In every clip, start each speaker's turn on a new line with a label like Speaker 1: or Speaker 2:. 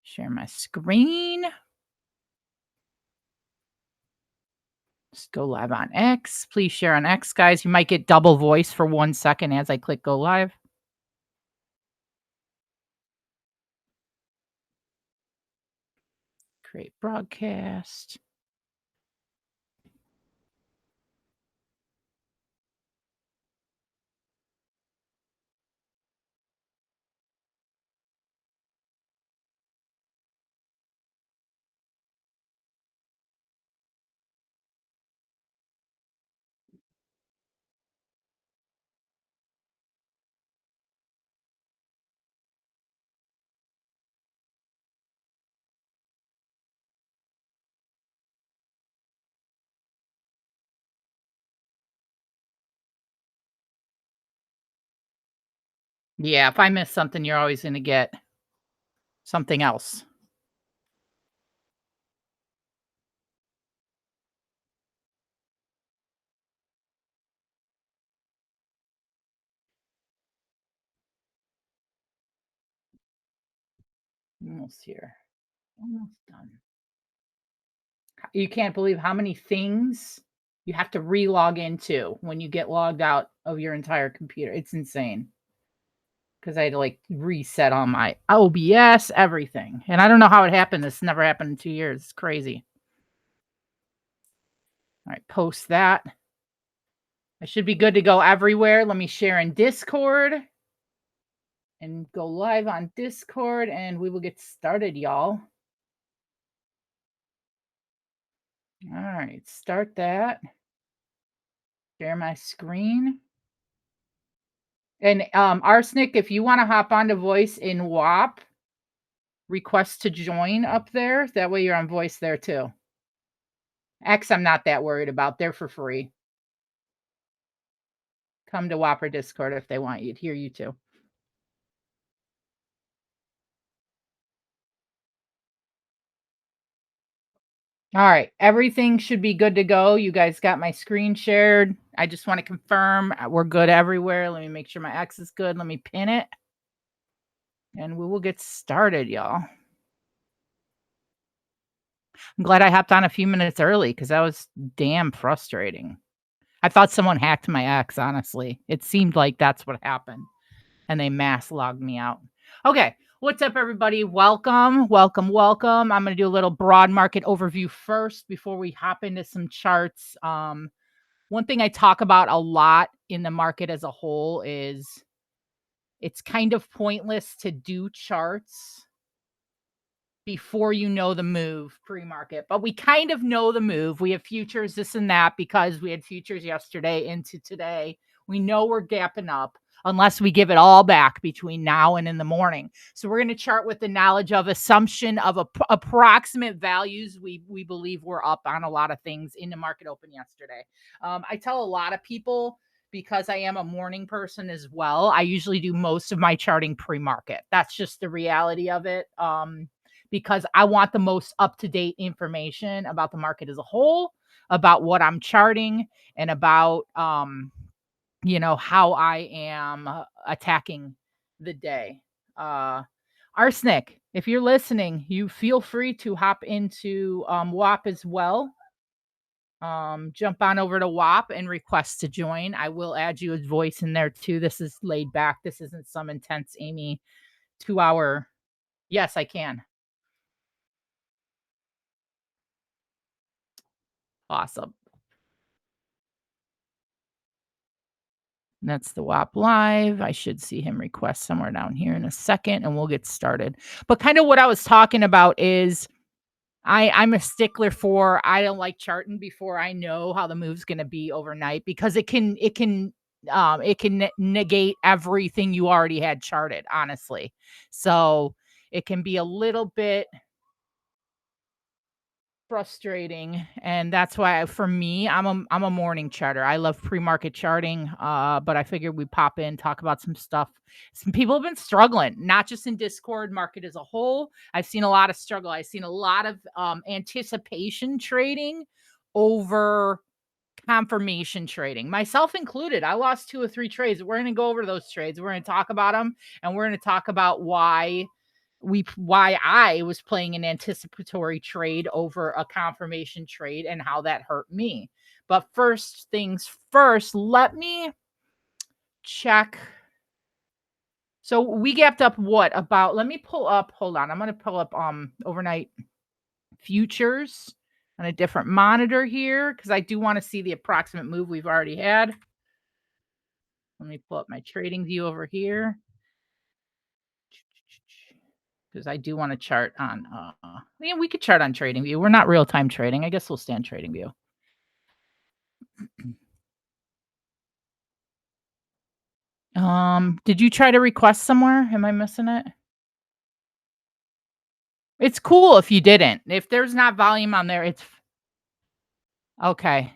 Speaker 1: Share my screen. Just go live on X. Please share on X, guys. You might get double voice for 1 second as I click go live. Create broadcast. Yeah, if I miss something, you're always gonna get something else. Almost here. Almost done. You can't believe how many things you have to re-log into when you get logged out of your entire computer. It's insane. Because I had to like reset on my OBS, everything. And I don't know how it happened. This never happened in 2 years. It's crazy. All right, post that. I should be good to go everywhere. Let me share in Discord and go live on Discord, and we will get started, y'all. All right, start that. Share my screen. And Arsenic, if you want to hop onto voice in WAP, request to join up there. That way you're on voice there too. X, I'm not that worried about. They're for free. Come to WAP or Discord if they want you to hear you too. All right, everything should be good to go. You guys got my screen shared. I just want to confirm we're good everywhere. Let me make sure my X is good. Let me pin it. And we will get started, y'all. I'm glad I hopped on a few minutes early because that was damn frustrating. I thought someone hacked my X, honestly. It seemed like that's what happened. And they mass logged me out. Okay, what's up, everybody? Welcome, welcome, welcome. I'm going to do a little broad market overview first before we hop into some charts. One thing I talk about a lot in the market as a whole is it's kind of pointless to do charts before you know the move pre-market, but we kind of know the move. We have futures, this and that, because we had futures yesterday into today. We know we're gapping up unless we give it all back between now and in the morning. So we're going to chart with the knowledge of assumption of approximate values. We believe we're up on a lot of things in the market open yesterday. I tell a lot of people, because I am a morning person as well, I usually do most of my charting pre-market. That's just the reality of it. Because I want the most up-to-date information about the market as a whole, about what I'm charting, and about how I am attacking the day. Arsenic, if you're listening, you feel free to hop into WAP as well. Jump on over to WAP and request to join. I will add you as voice in there too. This is laid back. This isn't some intense Amy 2-hour. Yes, I can. Awesome. That's the WAP live. I should see him request somewhere down here in a second and we'll get started. But kind of what I was talking about is I'm a stickler for, I don't like charting before I know how the move's going to be overnight, because it can negate everything you already had charted, honestly. So it can be a little bit frustrating, and that's why for me, I'm a morning charter. I love pre-market charting, but I figured we'd pop in, talk about some stuff. Some people have been struggling, not just in Discord, market as a whole. I've seen a lot of struggle. I've seen a lot of anticipation trading over confirmation trading, myself included. I lost 2 or 3 trades. We're going to go over those trades. We're going to talk about them, and we're going to talk about why why I was playing an anticipatory trade over a confirmation trade and how that hurt me. But first things first, let me check. So we gapped up what about, let me pull up, hold on. I'm going to pull up overnight futures on a different monitor here because I do want to see the approximate move we've already had. Let me pull up my trading view over here because I do want to chart on yeah, we could chart on trading view. We're not real-time trading. I guess we'll stay on trading view. Did you try to request somewhere? Am I missing it? It's cool if you didn't. If there's not volume on there, it's okay.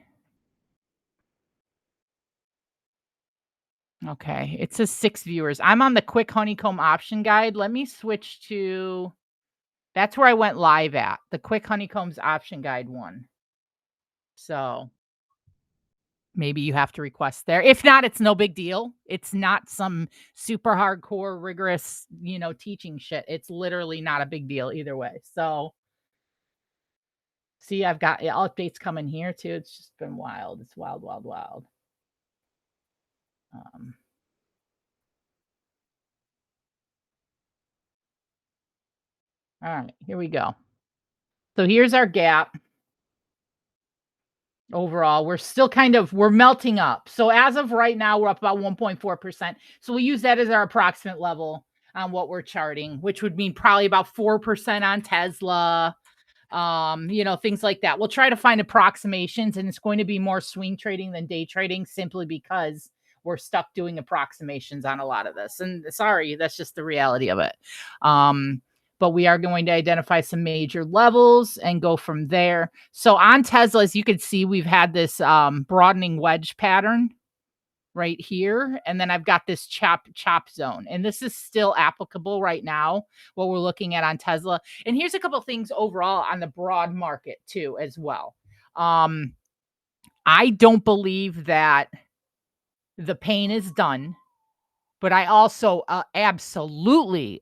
Speaker 1: Okay. It says 6 viewers. I'm on the quick honeycomb option guide. Let me switch to, that's where I went live at. The quick honeycombs option guide one. So maybe you have to request there. If not, it's no big deal. It's not some super hardcore, rigorous, teaching shit. It's literally not a big deal either way. So see, I've got updates coming here too. It's just been wild. It's wild, wild, wild. All right, here we go. So here's our gap. Overall, we're still we're melting up. So as of right now, we're up about 1.4%. So we use that as our approximate level on what we're charting, which would mean probably about 4% on Tesla, things like that. We'll try to find approximations, and it's going to be more swing trading than day trading simply because we're stuck doing approximations on a lot of this. And sorry, that's just the reality of it. But we are going to identify some major levels and go from there. So on Tesla, as you can see, we've had this broadening wedge pattern right here. And then I've got this chop zone. And this is still applicable right now, what we're looking at on Tesla. And here's a couple of things overall on the broad market too, as well. I don't believe that the pain is done. But I also absolutely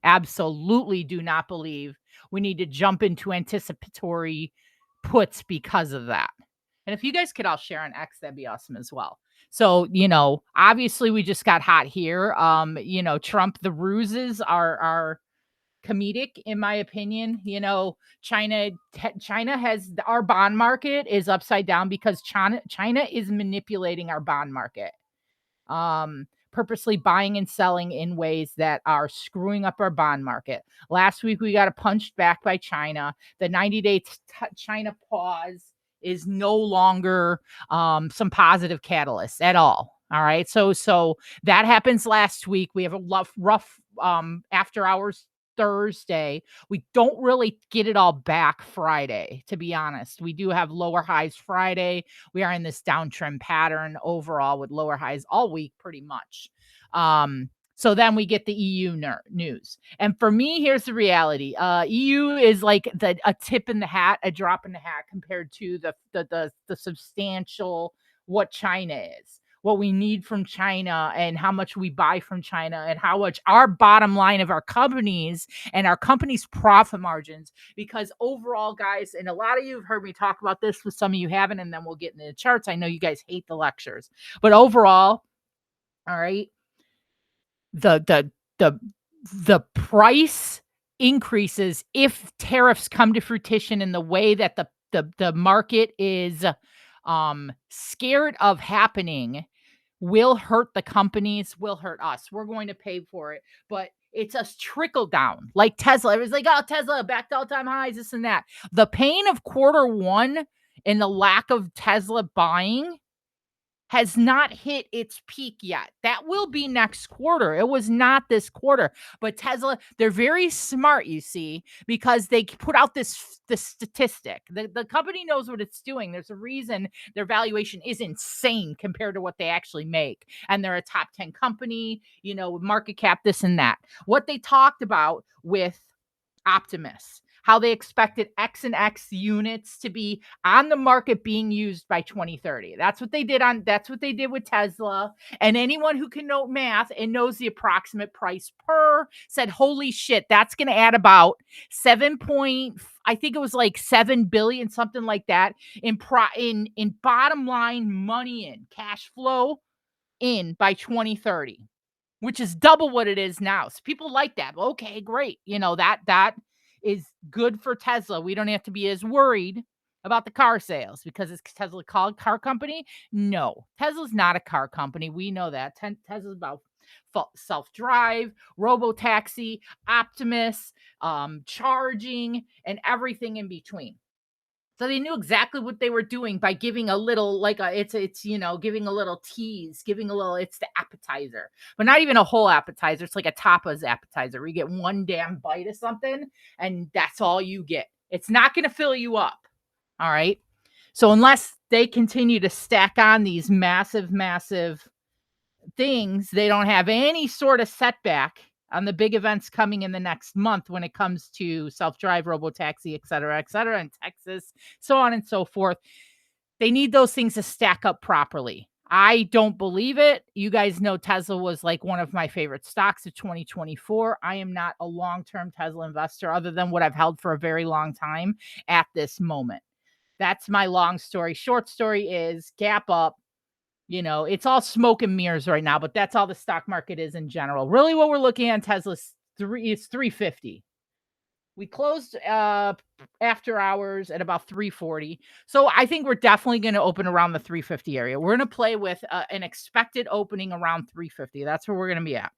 Speaker 1: do not believe we need to jump into anticipatory puts because of that. And if you guys could all share on X, that'd be awesome as well. So, obviously we just got hot here. Trump, the ruses are comedic in my opinion. China has, our bond market is upside down because China is manipulating our bond market. Purposely buying and selling in ways that are screwing up our bond market. Last week, we got punched back by China. The 90-day China pause is no longer some positive catalyst at all. All right. So that happens last week. We have a rough after hours Thursday. We don't really get it all back Friday, to be honest. We do have lower highs Friday. We are in this downtrend pattern overall with lower highs all week, pretty much. So then we get the EU news. And for me, here's the reality. EU is like a tip in the hat, a drop in the hat compared to the substantial what China is. What we need from China and how much we buy from China and how much our bottom line of our companies and our companies' profit margins. Because overall, guys, and a lot of you have heard me talk about this, with some of you haven't, and then we'll get into the charts. I know you guys hate the lectures, but overall, all right, the price increases if tariffs come to fruition in the way that the market is scared of happening will hurt the companies, will hurt us. We're going to pay for it, but it's a trickle down. Like Tesla, it was like, oh, Tesla back to all-time highs, this and that. The pain of quarter one and the lack of Tesla buying has not hit its peak yet. That will be next quarter. It was not this quarter. But Tesla, they're very smart, you see, because they put out this statistic. The company knows what it's doing. There's a reason their valuation is insane compared to what they actually make. And they're a top 10 company, market cap, this and that. What they talked about with Optimus. how they expected X and X units to be on the market being used by 2030. That's what they did with Tesla. And anyone who can know math and knows the approximate price per said, holy shit, that's going to add about 7 point, I think it was like 7 billion, something like that, in bottom line money in cash flow in by 2030, which is double what it is now. So people like that. Okay, great. That is good for Tesla. We don't have to be as worried about the car sales because it's Tesla called car company. No, Tesla's not a car company. We know that. Tesla's about self-drive, robo-taxi, Optimus, charging, and everything in between. So they knew exactly what they were doing by giving a little, giving a little tease, it's the appetizer, but not even a whole appetizer. It's like a tapas appetizer where you get one damn bite of something and that's all you get. It's not going to fill you up. All right. So unless they continue to stack on these massive, massive things, they don't have any sort of setback on the big events coming in the next month when it comes to self-drive, robotaxi, et cetera, in Texas, so on and so forth. They need those things to stack up properly. I don't believe it. You guys know Tesla was like one of my favorite stocks of 2024. I am not a long-term Tesla investor other than what I've held for a very long time at this moment. That's my long story. Short story is gap up. It's all smoke and mirrors right now, but that's all the stock market is in general. Really what we're looking at Tesla's is 350. We closed after hours at about 340. So I think we're definitely going to open around the 350 area. We're going to play with an expected opening around 350. That's where we're going to be at.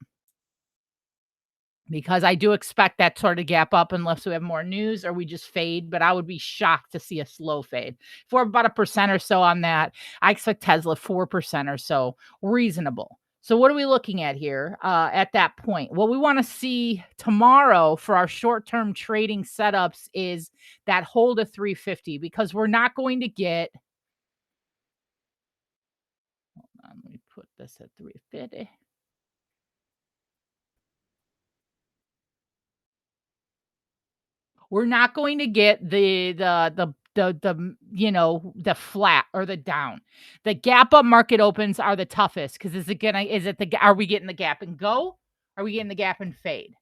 Speaker 1: Because I do expect that sort of gap up unless we have more news or we just fade. But I would be shocked to see a slow fade. If we're about 1% or so on that, I expect Tesla 4% or so, reasonable. So what are we looking at here at that point? What we want to see tomorrow for our short-term trading setups is that hold of 350 because we're not going to get. Hold on, let me put this at 350. We're not going to get the flat or the down. The gap up market opens are the toughest because are we getting the gap and go? Are we getting the gap and fade?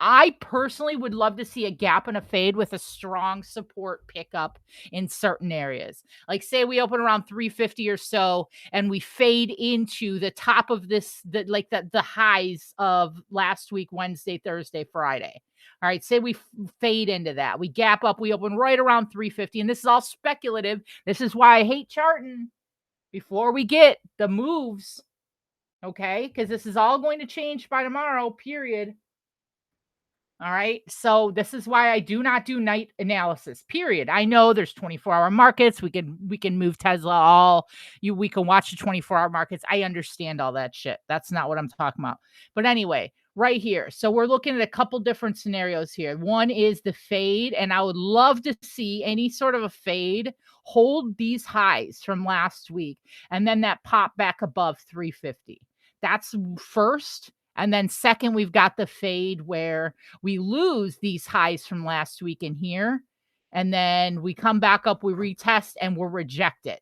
Speaker 1: I personally would love to see a gap and a fade with a strong support pickup in certain areas. Like say we open around 350 or so and we fade into the top of the highs of last week, Wednesday, Thursday, Friday. All right, say we fade into that. We gap up, we open right around 350 and this is all speculative. This is why I hate charting before we get the moves. Okay? Cuz this is all going to change by tomorrow, period. All right. So this is why I do not do night analysis. Period. I know there's 24-hour markets. We can move Tesla we can watch the 24-hour markets. I understand all that shit. That's not what I'm talking about. But anyway, right here. So we're looking at a couple different scenarios here. One is the fade, and I would love to see any sort of a fade hold these highs from last week and then that pop back above 350. That's first. And then second, we've got the fade where we lose these highs from last week in here. And then we come back up, we retest, and we're rejected.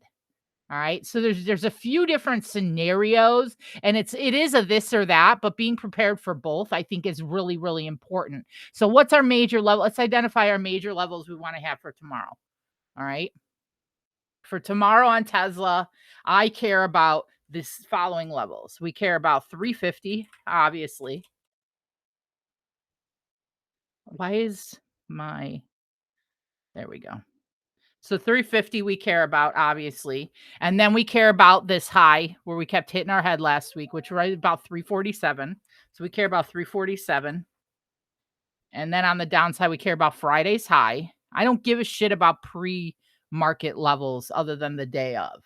Speaker 1: All right. So there's a few different scenarios, and it is a this or that, but being prepared for both, I think, is really, really important. So what's our major level? Let's identify our major levels we want to have for tomorrow. All right. For tomorrow on Tesla, I care about this following levels. We care about 350, obviously. Why is there we go. So 350 we care about, obviously. And then we care about this high where we kept hitting our head last week, which was right about 347. So we care about 347. And then on the downside, we care about Friday's high. I don't give a shit about pre-market levels other than the day of.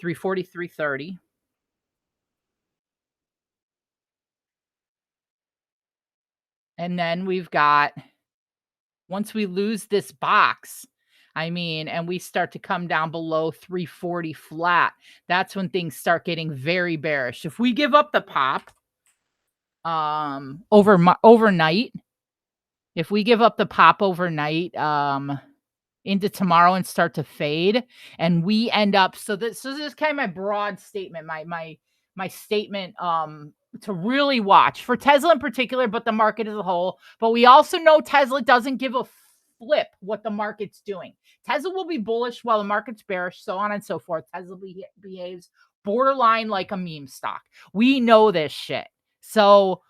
Speaker 1: 340, 330. And then we've got, once we lose this box, and we start to come down below 340 flat, that's when things start getting very bearish. If we give up the pop overnight If we give up the pop overnight, into tomorrow and start to fade, and we end up so this is kind of my broad statement, my statement, to really watch for Tesla in particular, but the market as a whole. But we also know Tesla doesn't give a flip what the market's doing. Tesla will be bullish while the market's bearish, so on and so forth. Tesla behaves borderline like a meme stock. We know this shit. So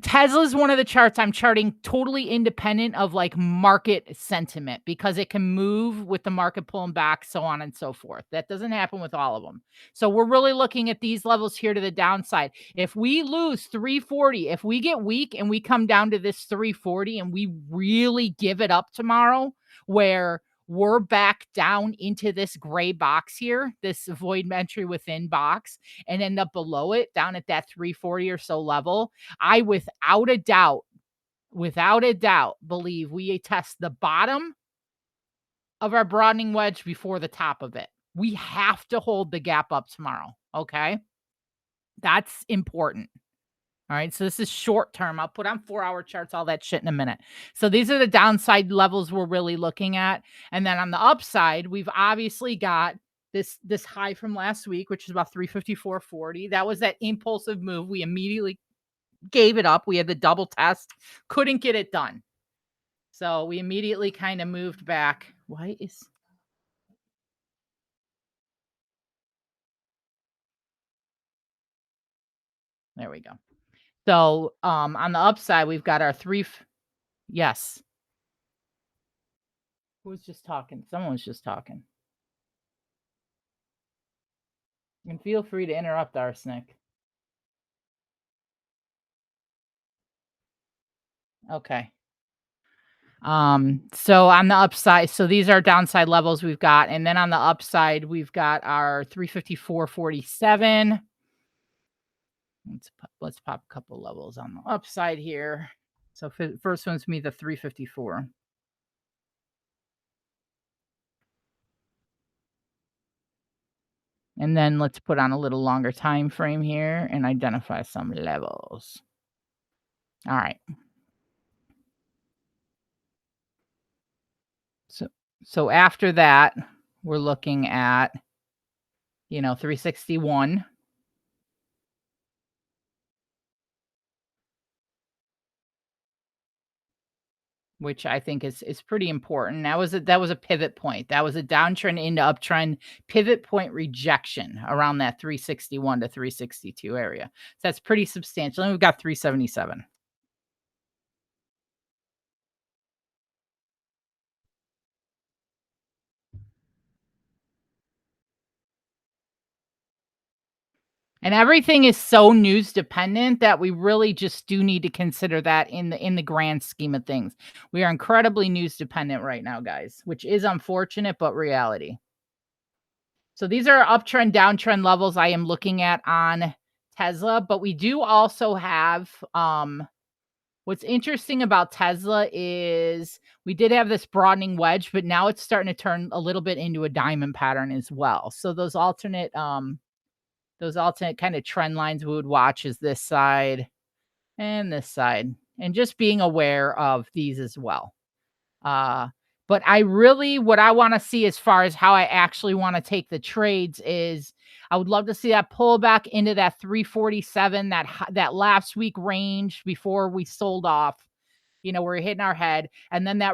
Speaker 1: Tesla's one of the charts I'm charting totally independent of like market sentiment because it can move with the market pulling back, so on and so forth. That doesn't happen with all of them. So we're really looking at these levels here to the downside. If we lose 340, if we get weak and we come down to this 340 and we really give it up tomorrow, where we're back down into this gray box here, this void entry within box, and end up below it down at that 340 or so level, I without a doubt, believe we test the bottom of our broadening wedge before the top of it. We have to hold the gap up tomorrow. Okay. That's important. All right. So this is short term. I'll put on 4-hour charts, all that shit in a minute. So these are the downside levels we're really looking at. And then on the upside, we've obviously got this high from last week, which is about 354.40. That was that impulsive move. We immediately gave it up. We had the double test, couldn't get it done. So we immediately kind of moved back. There we go. So on the upside, we've got our yes. Who was just talking? Someone was just talking. And feel free to interrupt, Arsenic. Okay. So on the upside, so these are downside levels we've got, and then on the upside, we've got our 354.47. Let's pop a couple levels on the upside here. So first one's me, the 354. And then let's put on a little longer time frame here and identify some levels. All right. So after that, we're looking at, 361. Which I think is pretty important. That was a pivot point. That was a downtrend into uptrend, pivot point rejection around that 361 to 362 area. So that's pretty substantial. And we've got 377. And everything is so news dependent that we really just do need to consider that in the grand scheme of things. We are incredibly news dependent right now, guys, which is unfortunate, but reality. So these are uptrend, downtrend levels I am looking at on Tesla, but we do also have, what's interesting about Tesla is we did have this broadening wedge, but now it's starting to turn a little bit into a diamond pattern as well. So those alternate kind of trend lines we would watch is this side and this side, and just being aware of these as well. But what I want to see as far as how I actually want to take the trades is I would love to see that pull back into that 347, that last week range before we sold off. We're hitting our head, and then the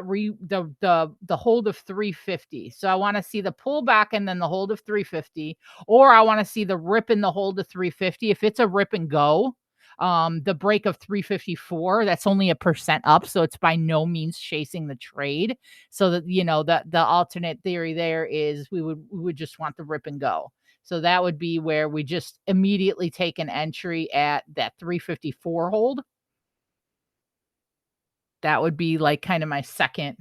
Speaker 1: hold of 350. So I want to see the pullback and then the hold of 350, or I want to see the rip in the hold of 350. If it's a rip and go, the break of 354, that's only 1% up, so it's by no means chasing the trade. So that the alternate theory there is we would just want the rip and go. So that would be where we just immediately take an entry at that 354 hold. That would be like kind of my second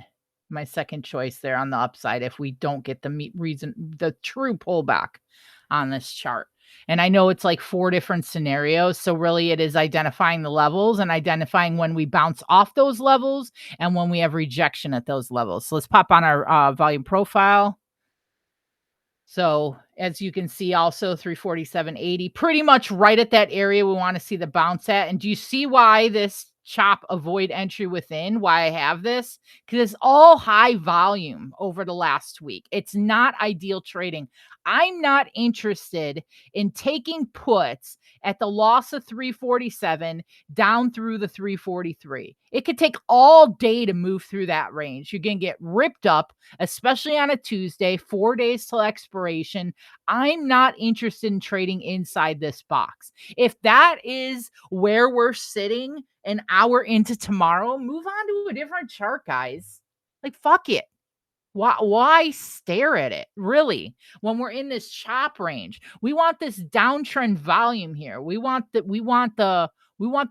Speaker 1: choice there on the upside if we don't get the true pullback on this chart. And I know it's like 4 different scenarios. So really it is identifying the levels and identifying when we bounce off those levels and when we have rejection at those levels. So let's pop on our volume profile. So as you can see, also 347.80, pretty much right at that area we want to see the bounce at. And do you see why this chop avoid entry within, why I have this, because it's all high volume over the last week. It's not ideal trading. I'm not interested in taking puts at the loss of 347 down through the 343. It could take all day to move through that range. You're going to get ripped up, especially on a Tuesday, 4 days till expiration. I'm not interested in trading inside this box. If that is where we're sitting an hour into tomorrow, move on to a different chart, guys. Like, fuck it. Why stare at it? Really, when we're in this chop range, we want this downtrend volume here. We want the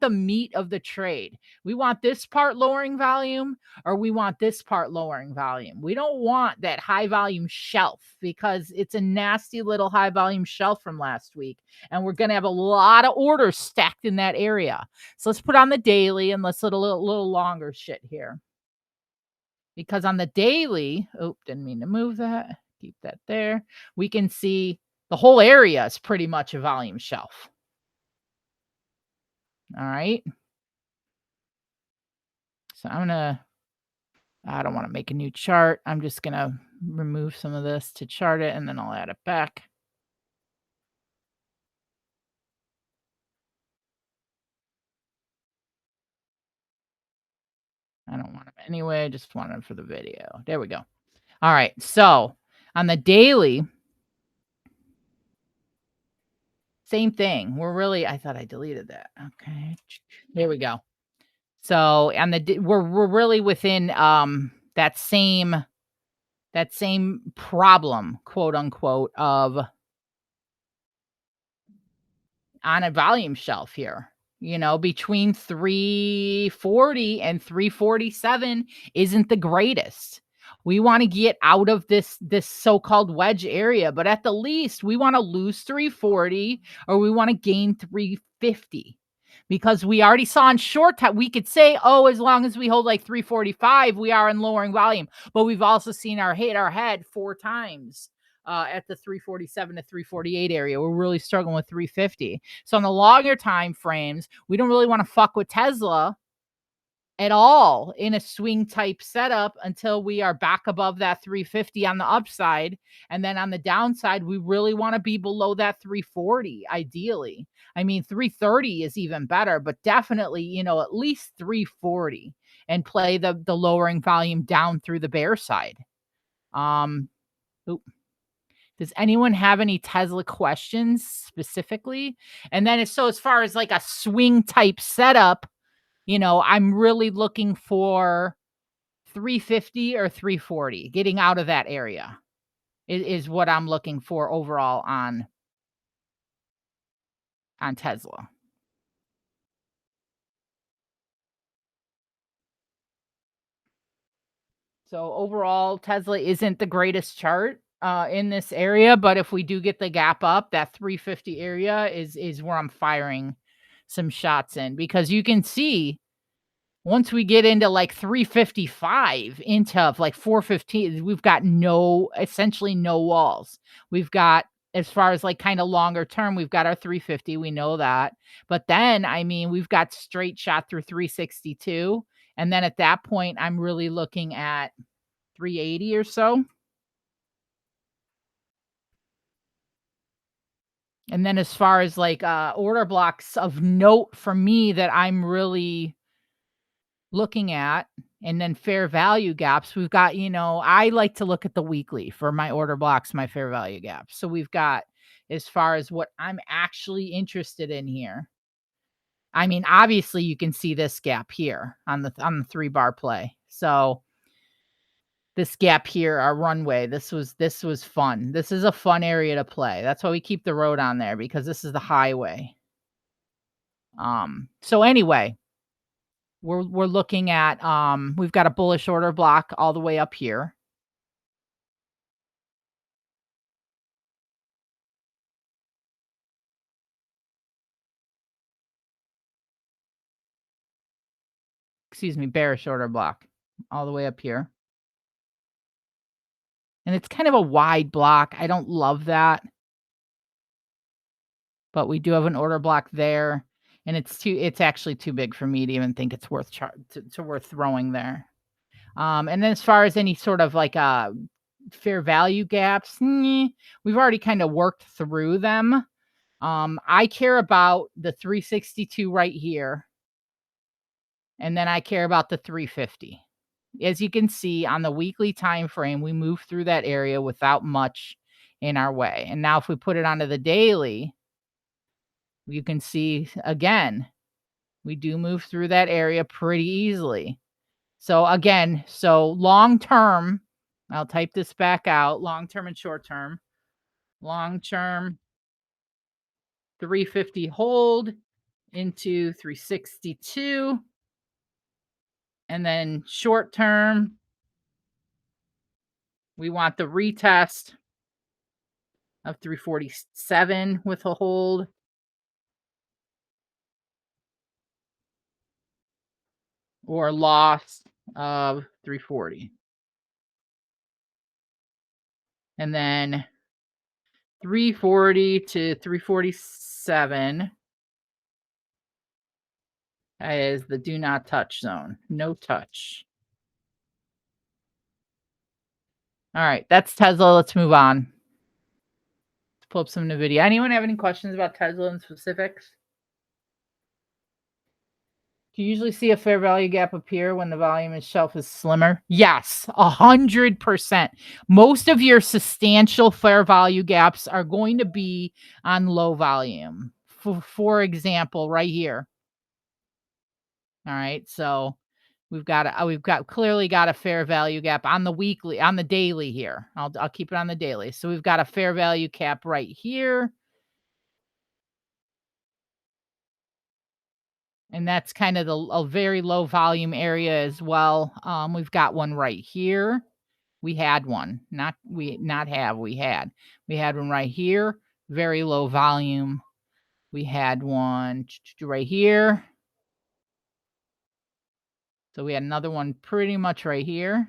Speaker 1: meat of the trade. We want this part lowering volume, or we want this part lowering volume. We don't want that high volume shelf, because it's a nasty little high volume shelf from last week, and we're going to have a lot of orders stacked in that area. So let's put on the daily, and let's look a little longer shit here. Because on the daily, oh, didn't mean to move that. Keep that there. We can see the whole area is pretty much a volume shelf. All right. So I don't want to make a new chart. I'm just going to remove some of this to chart it, and then I'll add it back. I don't want them anyway. I just want them for the video. There we go. All right. So on the daily, same thing. I thought I deleted that. Okay. There we go. So on we're really within that same problem, quote unquote, of on a volume shelf here. Between 340 and 347 isn't the greatest. We want to get out of this so-called wedge area, but at the least we want to lose 340 or we want to gain 350. Because we already saw in short time, we could say, oh, as long as we hold like 345, we are in lowering volume. But we've also seen hit our head 4 times at the 347 to 348 area. We're really struggling with 350. So on the longer time frames, we don't really want to fuck with Tesla at all in a swing type setup until we are back above that 350 on the upside. And then on the downside, we really want to be below that 340, ideally. I mean, 330 is even better, but definitely, at least 340 and play the lowering volume down through the bear side. Does anyone have any Tesla questions specifically? And then as far as like a swing type setup, I'm really looking for 350 or 340. Getting out of that area is what I'm looking for overall on Tesla. So overall, Tesla isn't the greatest chart in this area, but if we do get the gap up, that 350 area is where I'm firing some shots in, because you can see once we get into like 355 into like 415, we've got essentially no walls. We've got, as far as like kind of longer term, we've got our 350. We know that. But then, I mean, we've got straight shot through 362. And then at that point, I'm really looking at 380 or so. And then as far as like order blocks of note for me that I'm really looking at, and then fair value gaps, we've got, I like to look at the weekly for my order blocks, my fair value gaps. So we've got, as far as what I'm actually interested in here, I mean, obviously you can see this gap here on the 3-bar play. So this gap here, our runway, this was fun. This is a fun area to play. That's why we keep the road on there, because this is the highway. So anyway, we're looking at, we've got a bullish order block all the way up here. Excuse me, bearish order block all the way up here. And it's kind of a wide block. I don't love that. But we do have an order block there. and it's actually too big for me to even think it's worth worth throwing there. And then as far as any sort of like fair value gaps, we've already kind of worked through them. I care about the 362 right here, and then I care about the 350. As you can see on the weekly time frame, we move through that area without much in our way. And now if we put it onto the daily, you can see again, we do move through that area pretty easily. So again, so long term, I'll type this back out, long term and short term. Long term 350 hold into 362, and then short term we want the retest of 347 with a hold. Or loss of 340. And then 340 to 347 is the do not touch zone. No touch. All right, that's Tesla. Let's move on. Let's pull up some NVIDIA. Anyone have any questions about Tesla in specifics? Do you usually see a fair value gap appear when the volume in shelf is slimmer? Yes, 100%. Most of your substantial fair value gaps are going to be on low volume. For example, right here. All right, so we've got clearly got a fair value gap on the daily here. I'll keep it on the daily. So we've got a fair value cap right here. And that's kind of a very low volume area as well. We've got one right here. We had one, we had. We had one right here, very low volume. We had one right here. So we had another one pretty much right here.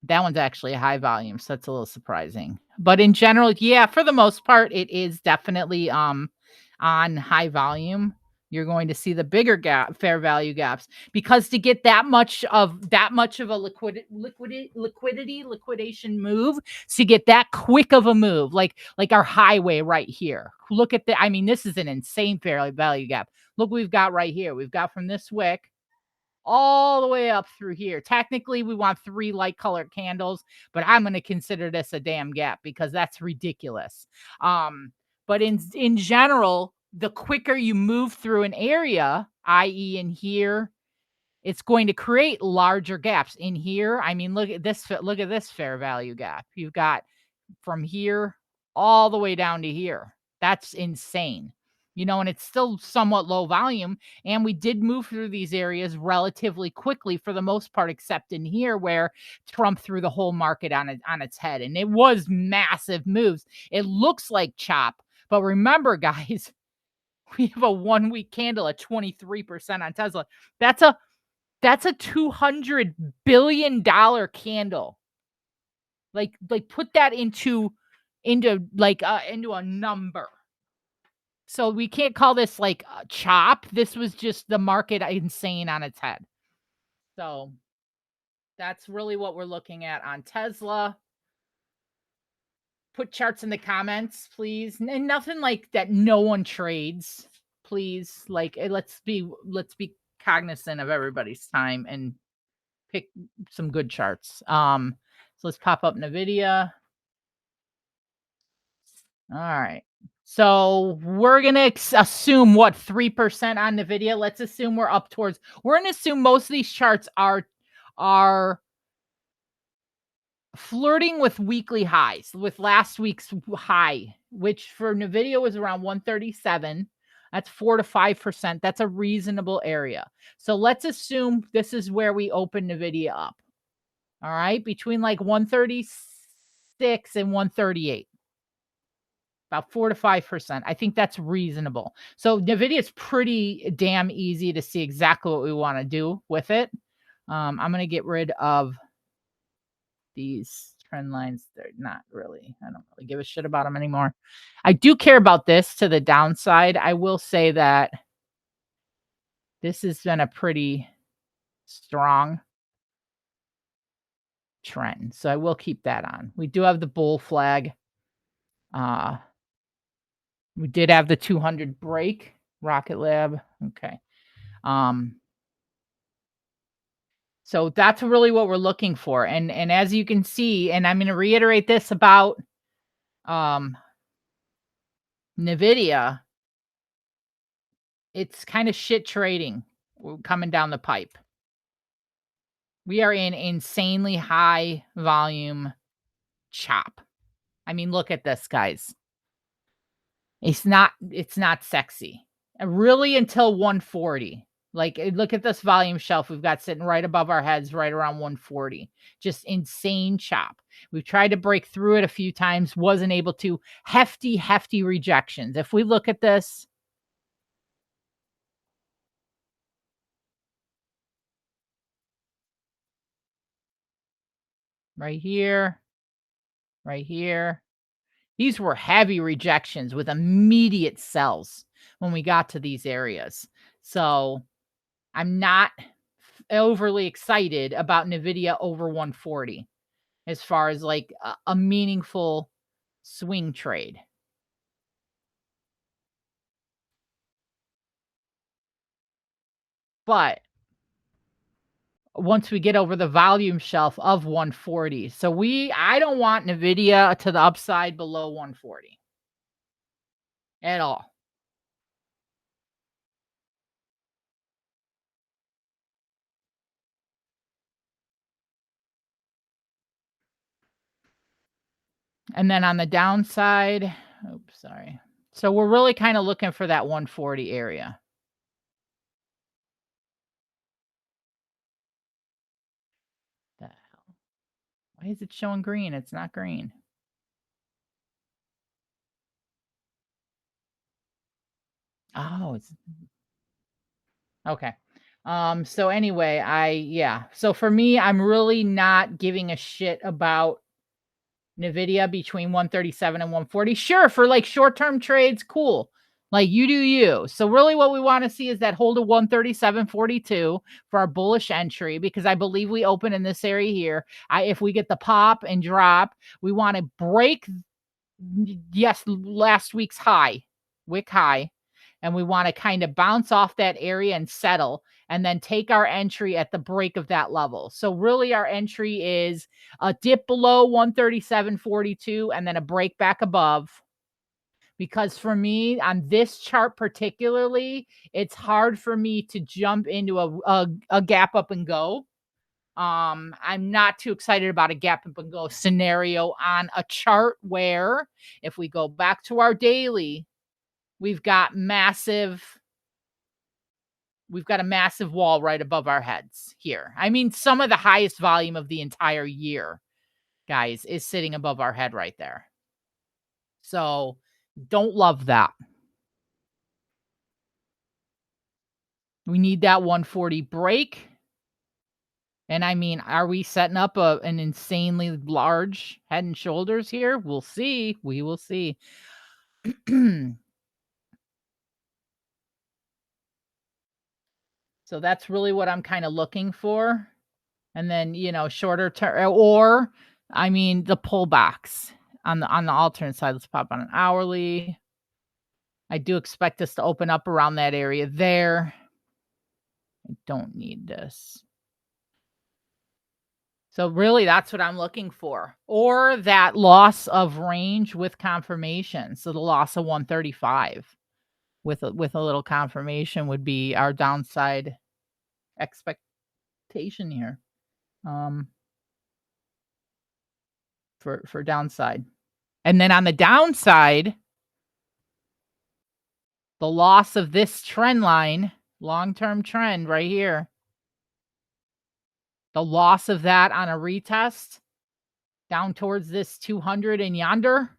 Speaker 1: That one's actually a high volume, so that's a little surprising. But in general, yeah, for the most part, it is definitely on high volume. You're going to see the bigger fair value gaps, because to get that much of a liquidation move, to get that quick of a move, like our highway right here. Look at I mean, this is an insane fair value gap. Look what we've got right here. We've got from this wick all the way up through here. Technically, we want 3 light colored candles, but I'm going to consider this a damn gap because that's ridiculous. But in general, the quicker you move through an area, i.e. in here, it's going to create larger gaps in here. I mean, look at this fair value gap. You've got from here all the way down to here. That's insane. And it's still somewhat low volume. And we did move through these areas relatively quickly for the most part, except in here where Trump threw the whole market on its head. And it was massive moves. It looks like chop. But remember, guys, we have a 1 week candle at 23% on Tesla. That's a $200 billion candle. Like put that into a number. So we can't call this like a chop. This was just the market insane on its head. So that's really what we're looking at on Tesla. Put charts in the comments, please. And nothing like that no one trades, please. Like let's be cognizant of everybody's time and pick some good charts. So let's pop up NVIDIA. All right. So we're going to assume 3% on NVIDIA. Let's assume we're going to assume most of these charts are flirting with weekly highs, with last week's high, which for NVIDIA was around 137. That's 4 to 5%. That's a reasonable area. So let's assume this is where we open NVIDIA up. All right. Between like 136 and 138. About 4 to 5%. I think that's reasonable. So NVIDIA is pretty damn easy to see exactly what we want to do with it. I'm going to get rid of these trend lines. They're not really, I don't really give a shit about them anymore. I do care about this to the downside. I will say that This has been a pretty strong trend, so I will keep that on. We do have the bull flag. Uh, we did have the 200 break, Rocket Lab. Okay. Um, so that's really what we're looking for. And as you can see, and I'm going to reiterate this about um Nvidia, it's kind of shit trading coming down the pipe. We are in insanely high volume chop. I mean, look at this, guys. It's not sexy. Really until 140. Like, look at this volume shelf we've got sitting right above our heads, right around 140. Just insane chop. We've tried to break through it a few times, wasn't able to. Hefty, hefty rejections. If we look at this, right here, right here. These were heavy rejections with immediate sells when we got to these areas. So I'm not overly excited about Nvidia over 140 as far as like a meaningful swing trade. But once we get over the volume shelf of 140, so I don't want Nvidia to the upside below 140 at all. And then on the downside, oops, sorry. So we're really kind of looking for that 140 area. The hell? Why is it showing green? It's not green. Oh, it's okay. So anyway, yeah. So for me, I'm really not giving a shit about Nvidia between 137 and 140. Sure, for like short-term trades, cool. Like you do you. So really what we want to see is that hold of 137.42 for our bullish entry because I believe we open in this area here. If we get the pop and drop, we want to break last week's wick high, and we want to kind of bounce off that area and settle and then take our entry at the break of that level. So really our entry is a dip below 137.42 and then a break back above. Because for me, on this chart particularly, it's hard for me to jump into a gap up and go. I'm not too excited about a gap up and go scenario on a chart where if we go back to our daily, we've got a massive wall right above our heads here. I mean, some of the highest volume of the entire year, guys, is sitting above our head right there. So don't love that. We need that 140 break. And I mean, are we setting up an insanely large Head and Shoulders here? We'll see. We will see. So that's really what I'm kind of looking for. And then, shorter term or I mean the pullbacks on the alternate side. Let's pop on an hourly. I do expect us to open up around that area there. I don't need this. So really that's what I'm looking for. Or that loss of range with confirmation. So the loss of 135 with a little confirmation would be our downside expectation here. For downside. And then on the downside, the loss of this trend line, long-term trend right here, the loss of that on a retest down towards this 200 and yonder,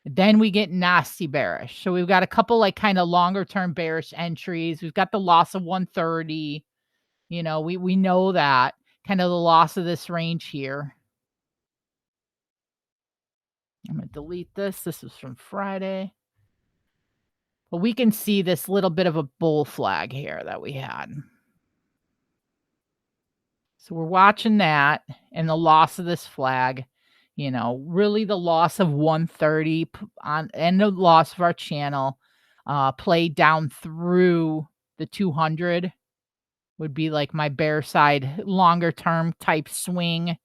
Speaker 1: then we get nasty bearish. So we've got a couple like kind of longer term bearish entries. We've got the loss of 130. We know that kind of the loss of this range here. I'm going to delete this. This is from Friday. But we can see this little bit of a bull flag here that we had. So we're watching that and the loss of this flag, really the loss of 130 on and the loss of our channel played down through the 200 would be like my bear side longer term type swing.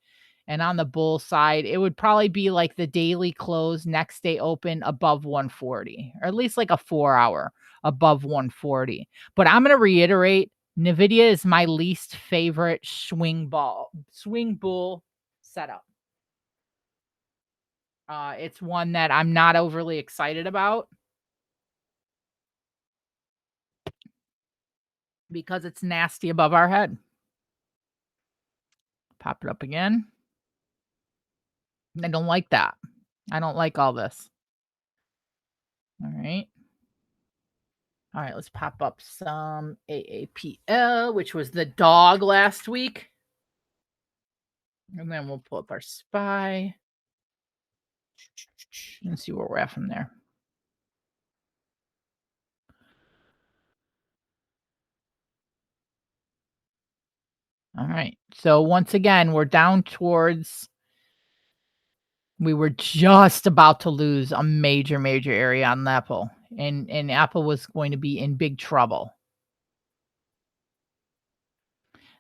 Speaker 1: And on the bull side, it would probably be like the daily close, next day open above 140, or at least like a 4 hour above 140. But I'm going to reiterate, NVIDIA is my least favorite swing bull setup. It's one that I'm not overly excited about because it's nasty above our head. Pop it up again. I don't like that. I don't like all this. All right. All right, let's pop up some AAPL, which was the dog last week. And then we'll pull up our SPY and see where we're at from there. All right. So once again, we're down towards, we were just about to lose a major area on Apple. And Apple was going to be in big trouble.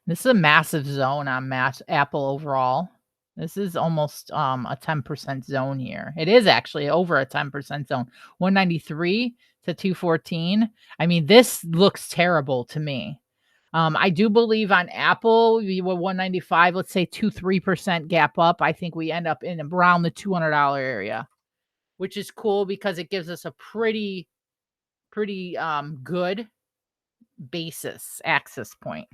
Speaker 1: This is a massive zone on Apple overall. This is almost a 10% zone here. It is actually over a 10% zone. 193 to 214. I mean, this looks terrible to me. I do believe on Apple, we were 195, let's say 2-3% gap up. I think we end up in around the $200 area, which is cool because it gives us a pretty good basis access point.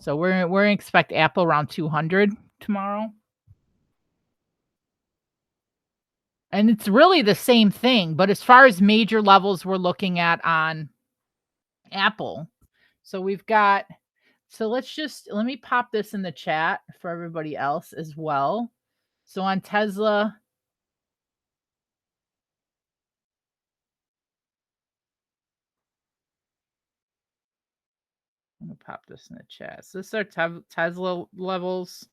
Speaker 1: So we're going to expect Apple around 200 tomorrow. And it's really the same thing, but as far as major levels we're looking at on Apple. So we've got, so let me pop this in the chat for everybody else as well. So on Tesla, I'm going to pop this in the chat. So this is our Tesla levels.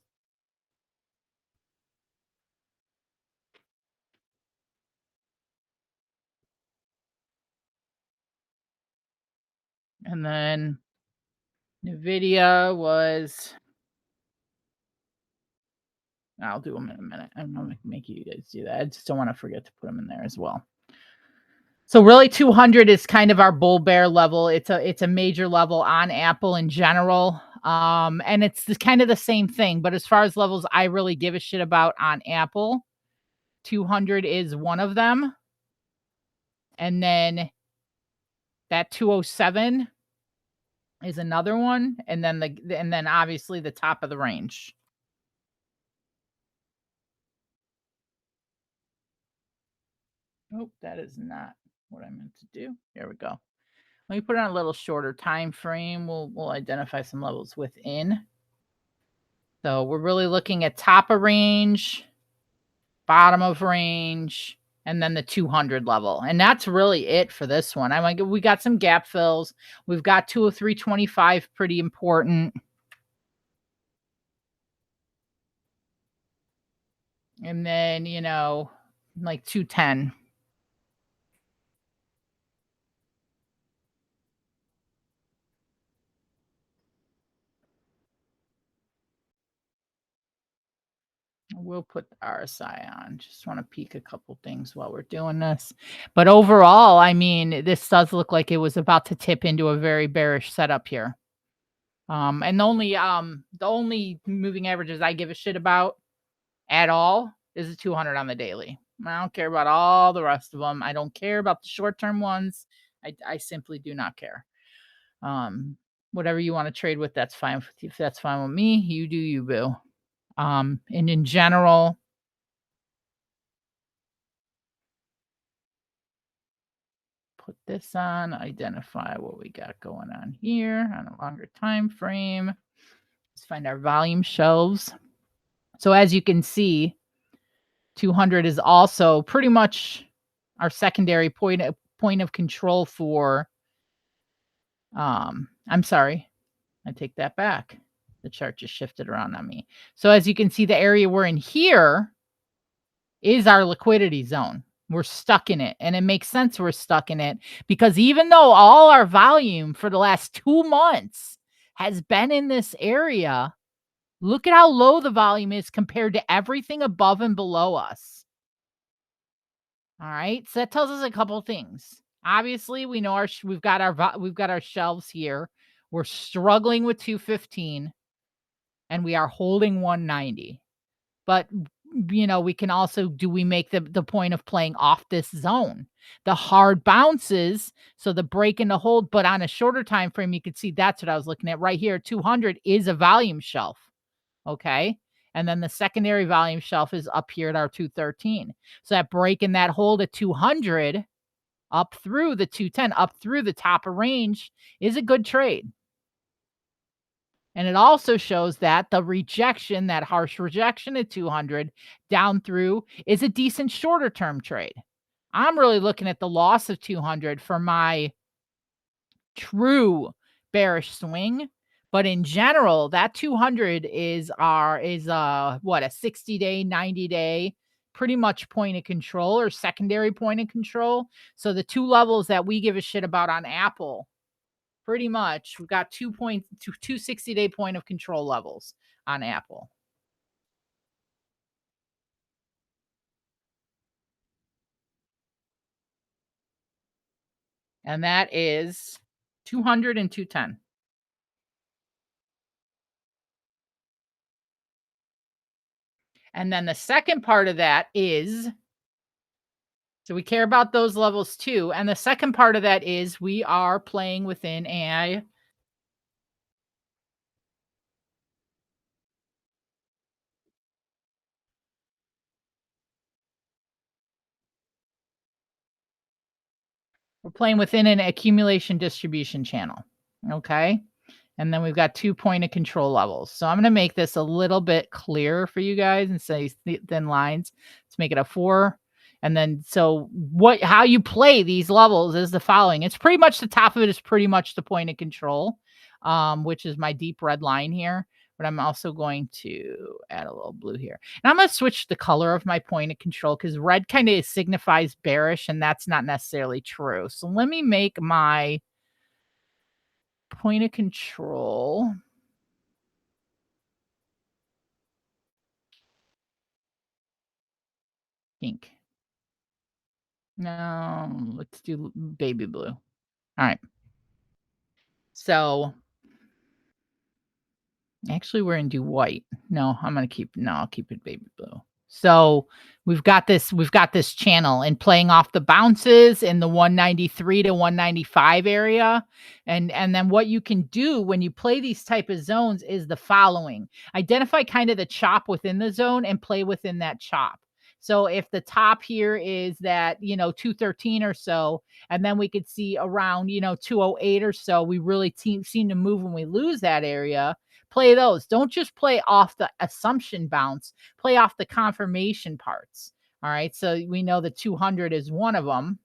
Speaker 1: And then NVIDIA was, I'll do them in a minute. I'm going to make you guys do that. I just don't want to forget to put them in there as well. So really 200 is kind of our bull bear level. It's a major level on Apple in general. And it's kind of the same thing, but as far as levels I really give a shit about on Apple, 200 is one of them. And then that 207 is another one, and then obviously the top of the range. Oh, that is not what I meant to do. Here we go. Let me put it on a little shorter time frame. We'll identify some levels within. So we're really looking at top of range, bottom of range, and then the 200 level. And that's really it for this one. We got some gap fills. We've got 203.25, pretty important. And then, like 210. We'll put the RSI on. Just want to peek a couple things while we're doing this. But overall, I mean, this does look like it was about to tip into a very bearish setup here. And the only moving averages I give a shit about at all is the 200 on the daily. I don't care about all the rest of them. I don't care about the short-term ones. I simply do not care. Whatever you want to trade with, that's fine. If that's fine with me, you do you, boo. And in general, put this on, identify what we got going on here on a longer time frame. Let's find our volume shelves. So as you can see, 200 is also pretty much our secondary point point of control for, I'm sorry, I take that back. The chart just shifted around on me. So as you can see, the area we're in here is our liquidity zone. We're stuck in it. And it makes sense we're stuck in it because even though all our volume for the last 2 months has been in this area, look at how low the volume is compared to everything above and below us. All right. So that tells us a couple things. Obviously, we know we've got our shelves here. We're struggling with 215 and we are holding 190. But we can also we make the point of playing off this zone. The hard bounces, so the break and the hold, but on a shorter time frame, you can see that's what I was looking at right here. 200 is a volume shelf. Okay. And then the secondary volume shelf is up here at our 213. So that break and that hold at 200 up through the 210, up through the top of range is a good trade. And it also shows that the rejection, that harsh rejection at 200 down through is a decent shorter term trade. I'm really looking at the loss of 200 for my true bearish swing. But in general, that 200 is a 60-day, 90-day, pretty much point of control or secondary point of control. So the two levels that we give a shit about on Apple, pretty much, we've got 2 60-day point of control levels on Apple. And that is 200 and 210. And then the second part of that is, so we care about those levels too. And the second part of that is we are playing within we're playing within an accumulation distribution channel. Okay. And then we've got 2 point of control levels. So I'm going to make this a little bit clearer for you guys and say thin lines. Let's make it a 4. And then, so how you play these levels is the following. It's pretty much the top of it is pretty much the point of control, which is my deep red line here. But I'm also going to add a little blue here. And I'm going to switch the color of my point of control because red kind of signifies bearish, and that's not necessarily true. So let me make my point of control pink. No, let's do baby blue. All right. So actually we're going to do white. No, I'll keep it baby blue. So we've got this channel and playing off the bounces in the 193 to 195 area. And then what you can do when you play these type of zones is the following. Identify kind of the chop within the zone and play within that chop. So if the top here is that, 213 or so, and then we could see around, 208 or so, we really seem to move when we lose that area. Play those. Don't just play off the assumption bounce, play off the confirmation parts. All right. So we know the 200 is one of them.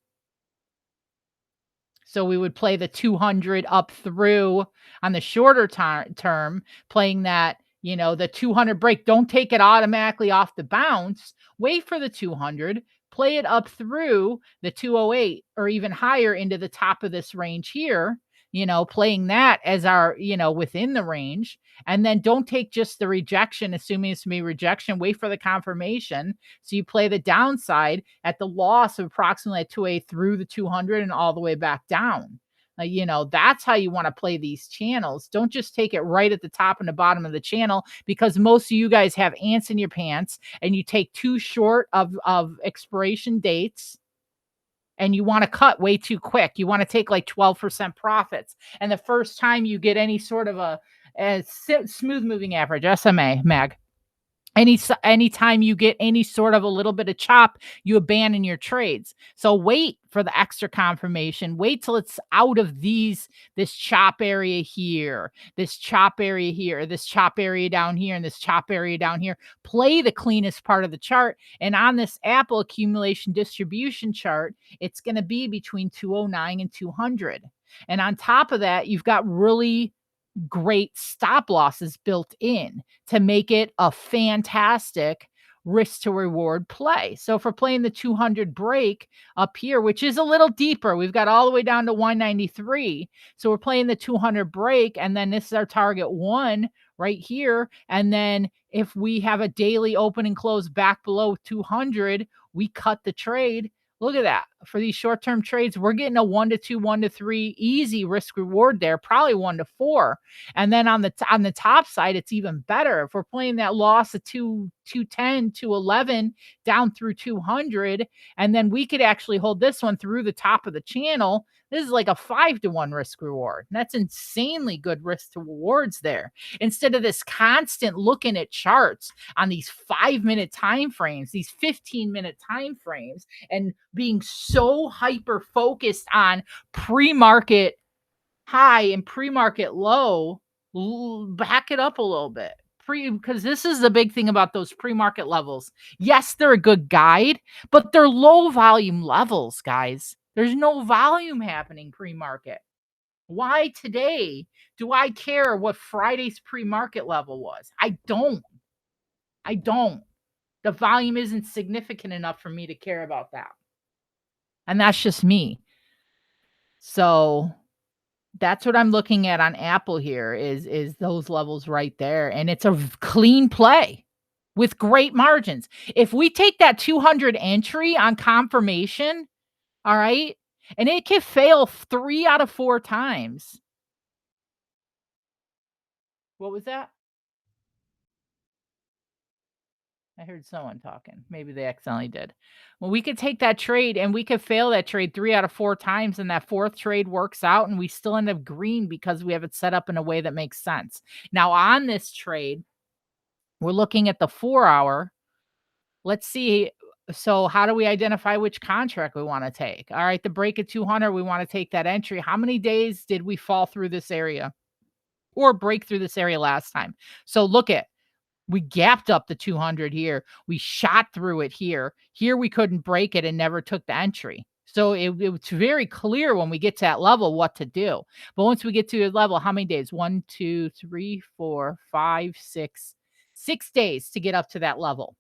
Speaker 1: So we would play the 200 up through on the shorter term, playing that, the 200 break. Don't take it automatically off the bounce. Wait for the 200, play it up through the 208 or even higher into the top of this range here, playing that as our, within the range. And then don't take just the rejection, assuming it's me rejection, wait for the confirmation. So you play the downside at the loss of approximately a 2A through the 200 and all the way back down. That's how you want to play these channels. Don't just take it right at the top and the bottom of the channel, because most of you guys have ants in your pants and you take too short of expiration dates. And you want to cut way too quick. You want to take like 12% profits. And the first time you get any sort of a smooth moving average, SMA, MAG, Anytime you get any sort of a little bit of chop, you abandon your trades. So wait for the extra confirmation. Wait till it's out of this chop area here, this chop area here, this chop area down here, and this chop area down here. Play the cleanest part of the chart. And on this Apple accumulation distribution chart, it's going to be between 209 and 200. And on top of that, you've got really great stop losses built in to make it a fantastic risk to reward play. So if we're playing the 200 break up here, which is a little deeper, we've got all the way down to 193. So we're playing the 200 break, and then this is our target one right here. And then if we have a daily open and close back below 200, we cut the trade. Look at that. For these short-term trades, we're getting a 1 to 2, 1 to 3 easy risk reward there, probably 1 to 4. And then on the top side, it's even better. If we're playing that loss of 210, 211 down through 200, and then we could actually hold this one through the top of the channel. This is like a 5 to 1 risk reward. And that's insanely good risk to rewards there. Instead of this constant looking at charts on these 5-minute time frames, these 15-minute time frames, and being so hyper focused on pre-market high and pre-market low, back it up a little bit. Because this is the big thing about those pre-market levels. Yes, they're a good guide, but they're low volume levels, guys. There's no volume happening pre-market. Why today do I care what Friday's pre-market level was? I don't. The volume isn't significant enough for me to care about that. And that's just me. So that's what I'm looking at on Apple here is those levels right there. And it's a clean play with great margins. If we take that 200 entry on confirmation, all right, and it can fail 3 out of 4 times. What was that? I heard someone talking. Maybe they accidentally did. Well, we could take that trade and we could fail that trade 3 out of 4 times, and that 4th trade works out and we still end up green because we have it set up in a way that makes sense. Now, on this trade, we're looking at the 4-hour. Let's see. So how do we identify which contract we want to take? All right, the break at 200, we want to take that entry. How many days did we fall through this area or break through this area last time? So look at, we gapped up the 200 here. We shot through it here. Here we couldn't break it and never took the entry. So it's very clear when we get to that level what to do. But once we get to the level, how many days? 1, 2, 3, 4, 5, 6. 6 days to get up to that level.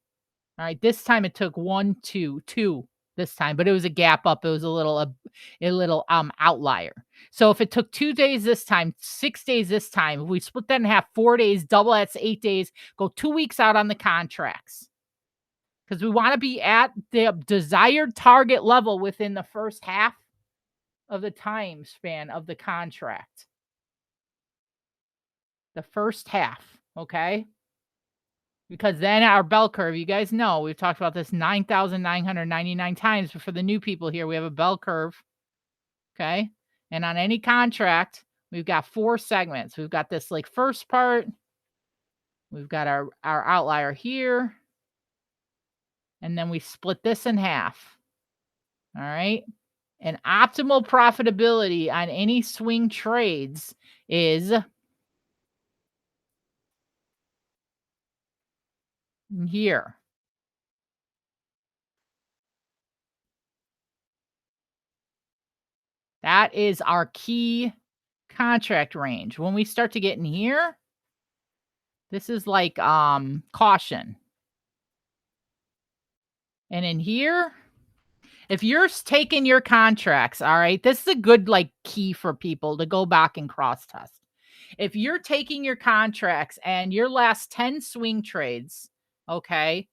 Speaker 1: All right. This time it took 1, 2 this time, but it was a gap up. It was a little outlier. So if it took 2 days this time, 6 days this time, if we split that in half, 4 days, double that's 8 days, go 2 weeks out on the contracts. Because we want to be at the desired target level within the first half of the time span of the contract. The first half, okay? Because then our bell curve, you guys know, we've talked about this 9,999 times, but for the new people here, we have a bell curve, okay? And on any contract, we've got 4 segments. We've got this like first part, we've got our outlier here, and then we split this in half, all right? And optimal profitability on any swing trades is here. That is our key contract range. When we start to get in here, this is like caution. And in here, if you're taking your contracts, all right, this is a good like key for people to go back and cross test. If you're taking your contracts and your last 10 swing trades, okay,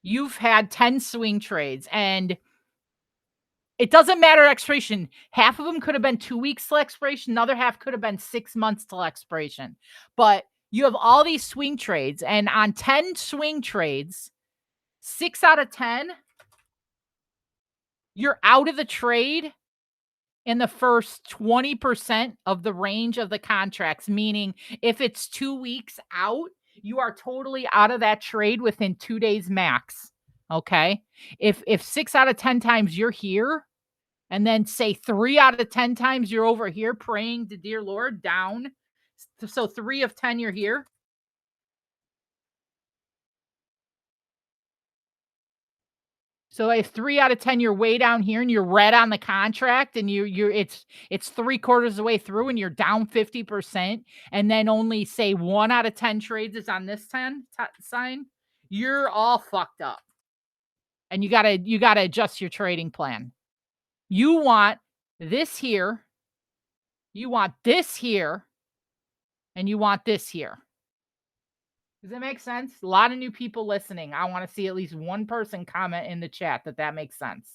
Speaker 1: you've had 10 swing trades and it doesn't matter expiration. Half of them could have been 2 weeks till expiration. Another half could have been 6 months till expiration. But you have all these swing trades, and on 10 swing trades, 6 out of 10, you're out of the trade in the first 20% of the range of the contracts. Meaning, if it's 2 weeks out, you are totally out of that trade within 2 days max, okay? If 6 out of 10 times you're here, and then say 3 out of 10 times you're over here praying to dear Lord down, so 3 of 10 you're here. So if 3 out of 10 you're way down here and you're red on the contract and you're it's 3/4 of the way through and you're down 50%, and then only say 1 out of 10 trades is on this 10 sign, you're all fucked up. And you gotta adjust your trading plan. You want this here, you want this here, and you want this here. Does that make sense? A lot of new people listening. I want to see at least one person comment in the chat that makes sense.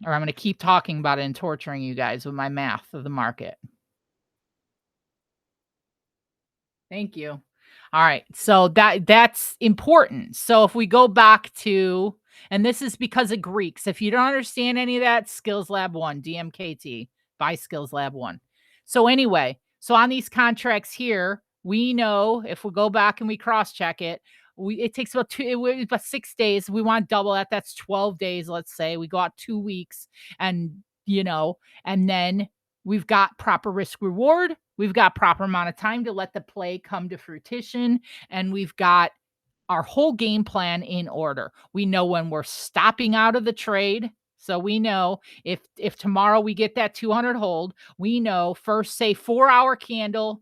Speaker 1: Or I'm going to keep talking about it and torturing you guys with my math of the market. Thank you. All right. So that's important. So if we go back to, and this is because of Greeks. If you don't understand any of that, Skills Lab 1, DMKT, buy Skills Lab 1. So anyway, so on these contracts here, we know if we go back and we cross-check it, it takes about 6 days. We want double that. That's 12 days, let's say. We go out 2 weeks and, and then we've got proper risk reward. We've got proper amount of time to let the play come to fruition. And we've got our whole game plan in order. We know when we're stopping out of the trade. So we know if tomorrow we get that 200 hold, we know first, say 4-hour candle,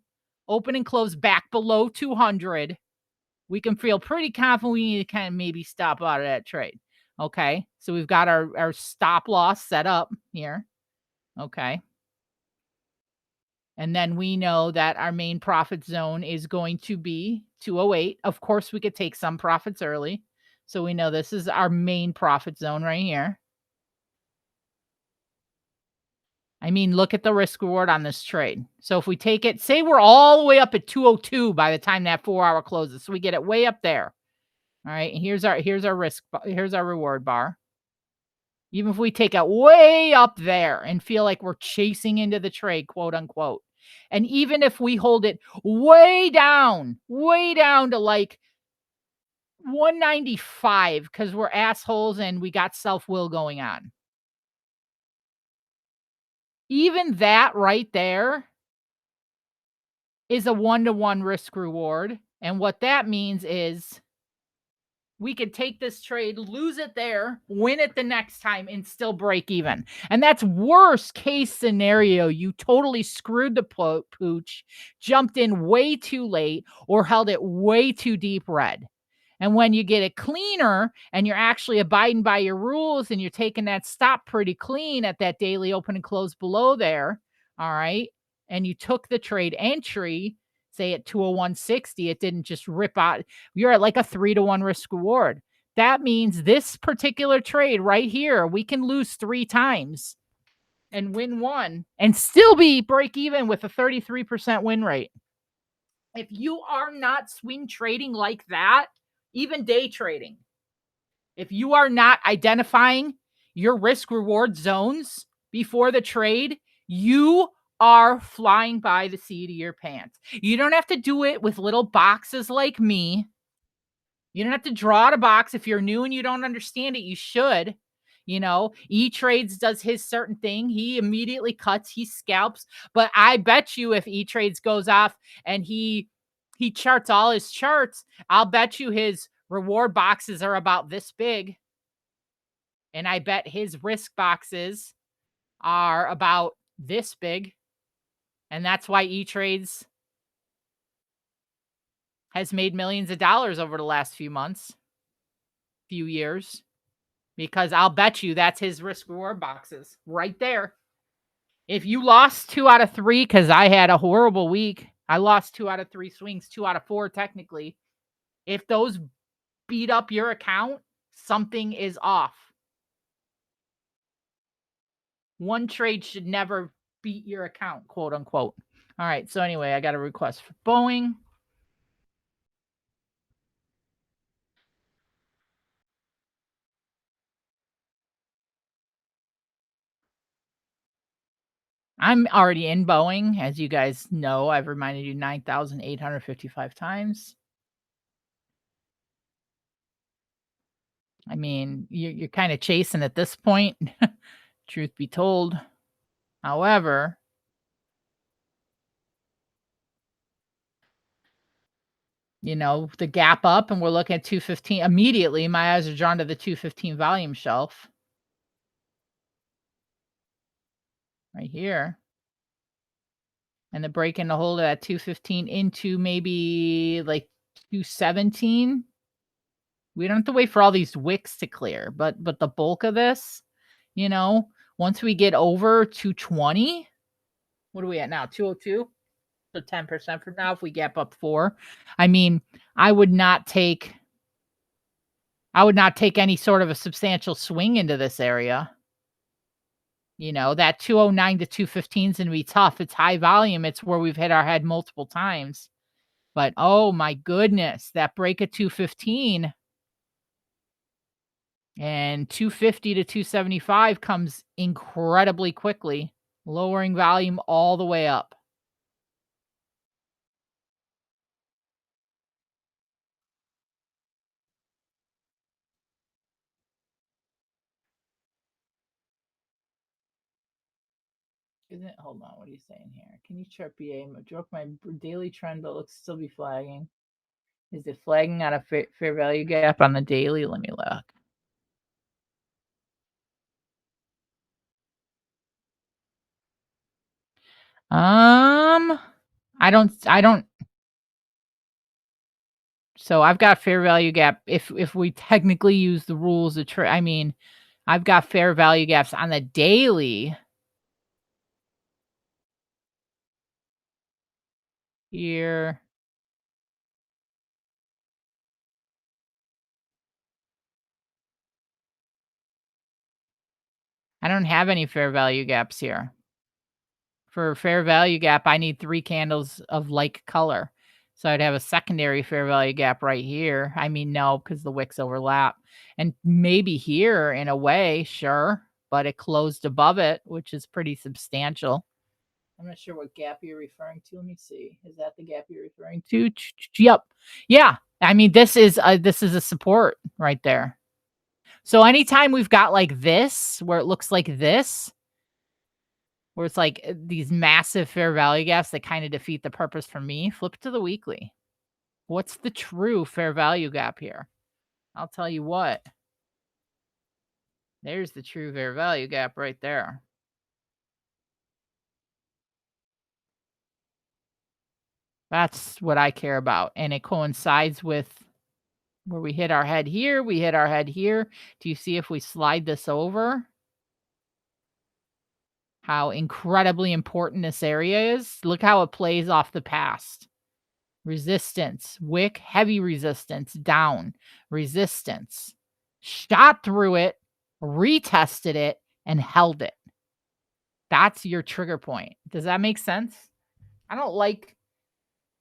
Speaker 1: open and close back below 200. We can feel pretty confident we need to kind of maybe stop out of that trade. Okay. So we've got our stop loss set up here. Okay. And then we know that our main profit zone is going to be 208. Of course, we could take some profits early. So we know this is our main profit zone right here. I mean, look at the risk reward on this trade. So if we take it, say we're all the way up at 202 by the time that 4-hour closes. So we get it way up there. All right. And here's our reward bar. Even if we take it way up there and feel like we're chasing into the trade, quote unquote. And even if we hold it way down to like 195 because we're assholes and we got self-will going on. Even that right there is a 1-to-1 risk reward. And what that means is we could take this trade, lose it there, win it the next time, and still break even. And that's worst case scenario. You totally screwed the pooch, jumped in way too late, or held it way too deep red. And when you get it cleaner and you're actually abiding by your rules and you're taking that stop pretty clean at that daily open and close below there, all right, and you took the trade entry, say at 201.60, it didn't just rip out. You're at like a 3-to-1 risk reward. That means this particular trade right here, we can lose 3 times and win 1 and still be break even with a 33% win rate. If you are not swing trading like that, even day trading, if you are not identifying your risk reward zones before the trade, you are flying by the seat of your pants. You don't have to do it with little boxes like me. You don't have to draw out a box. If you're new and you don't understand it, you should. E-Trades does his certain thing. He immediately cuts, he scalps. But I bet you if E-Trades goes off and he charts all his charts, I'll bet you his reward boxes are about this big. And I bet his risk boxes are about this big. And that's why E-Trades has made millions of dollars over the last few months, few years, because I'll bet you that's his risk reward boxes right there. If you lost 2 out of 3, because I had a horrible week, I lost 2 out of 3 swings, 2 out of 4 technically. If those beat up your account, something is off. One trade should never beat your account, quote unquote. All right. So anyway, I got a request for Boeing. I'm already in Boeing, as you guys know, I've reminded you 9,855 times. I mean, you're kinda chasing at this point, truth be told. However, the gap up and we're looking at 215 immediately, my eyes are drawn to the 215 volume shelf right here, and the break in the hold of that 215 into maybe, like, 217. We don't have to wait for all these wicks to clear, but the bulk of this, you know, once we get over 220, what are we at now? 202? So 10% from now if we gap up 4. I mean, I would not take I would not take any sort of a substantial swing into this area. That 209 to 215 is gonna be tough. It's high volume. It's where we've hit our head multiple times. But, oh my goodness, that break at 215 and 250 to 275 comes incredibly quickly, lowering volume all the way up. Isn't it? Hold on, what are you saying here? Can you chart BA? Broke my daily trend, but looks to still be flagging. Is it flagging on a fair value gap on the daily? Let me look. Um, I don't. So I've got fair value gap. If we technically use the rules of I mean, I've got fair value gaps on the daily here. I don't have any fair value gaps here. For fair value gap, I need 3 candles of like color. So I'd have a secondary fair value gap right here. I mean, no, because the wicks overlap. And maybe here in a way, sure, but it closed above it, which is pretty substantial. I'm not sure what gap you're referring to. Let me see. Is that the gap you're referring to? Yep. Yeah. I mean, this is a support right there. So anytime we've got like this, where it looks like this, where it's like these massive fair value gaps that kind of defeat the purpose for me, flip it to the weekly. What's the true fair value gap here? I'll tell you what. There's the true fair value gap right there. That's what I care about. And it coincides with where we hit our head here, we hit our head here. Do you see if we slide this over? How incredibly important this area is? Look how it plays off the past. Resistance, wick, heavy resistance, down, resistance. Shot through it, retested it, and held it. That's your trigger point. Does that make sense? I don't like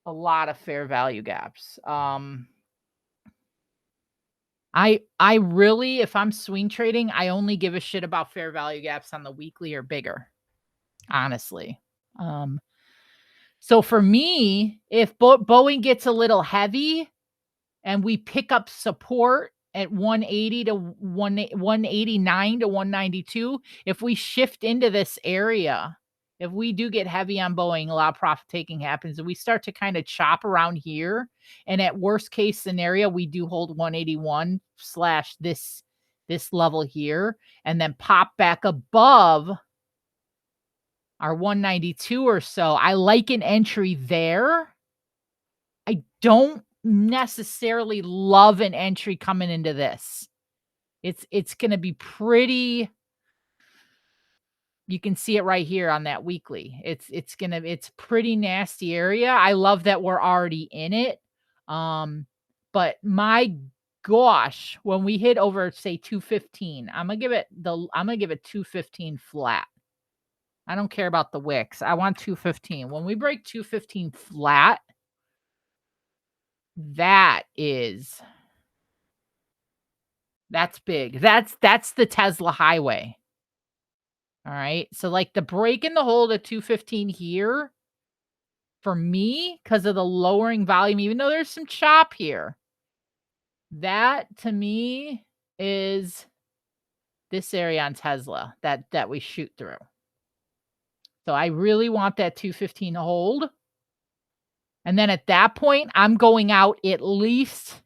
Speaker 1: a lot of fair value gaps. I really, if I'm swing trading, I only give a shit about fair value gaps on the weekly or bigger, honestly. Um, so for me, if Boeing gets a little heavy and we pick up support at 180 to 189 to 192, if we shift into this area, if we do get heavy on Boeing, a lot of profit taking happens, and we start to kind of chop around here. And at worst case scenario, we do hold 181 slash this level here, and then pop back above our 192 or so. I like an entry there. I don't necessarily love an entry coming into this. It's gonna be pretty. You can see it right here on that weekly. It's pretty nasty area. I love that we're already in it. But my gosh, when we hit over, say, 215, I'm gonna give it 215 flat. I don't care about the wicks. I want 215. When we break 215 flat, that is that's big. That's the Tesla highway. All right. So like the break in the hold at 215 here for me, because of the lowering volume, even though there's some chop here, that to me is this area on Tesla that we shoot through. So I really want that 215 to hold. And then at that point, I'm going out at least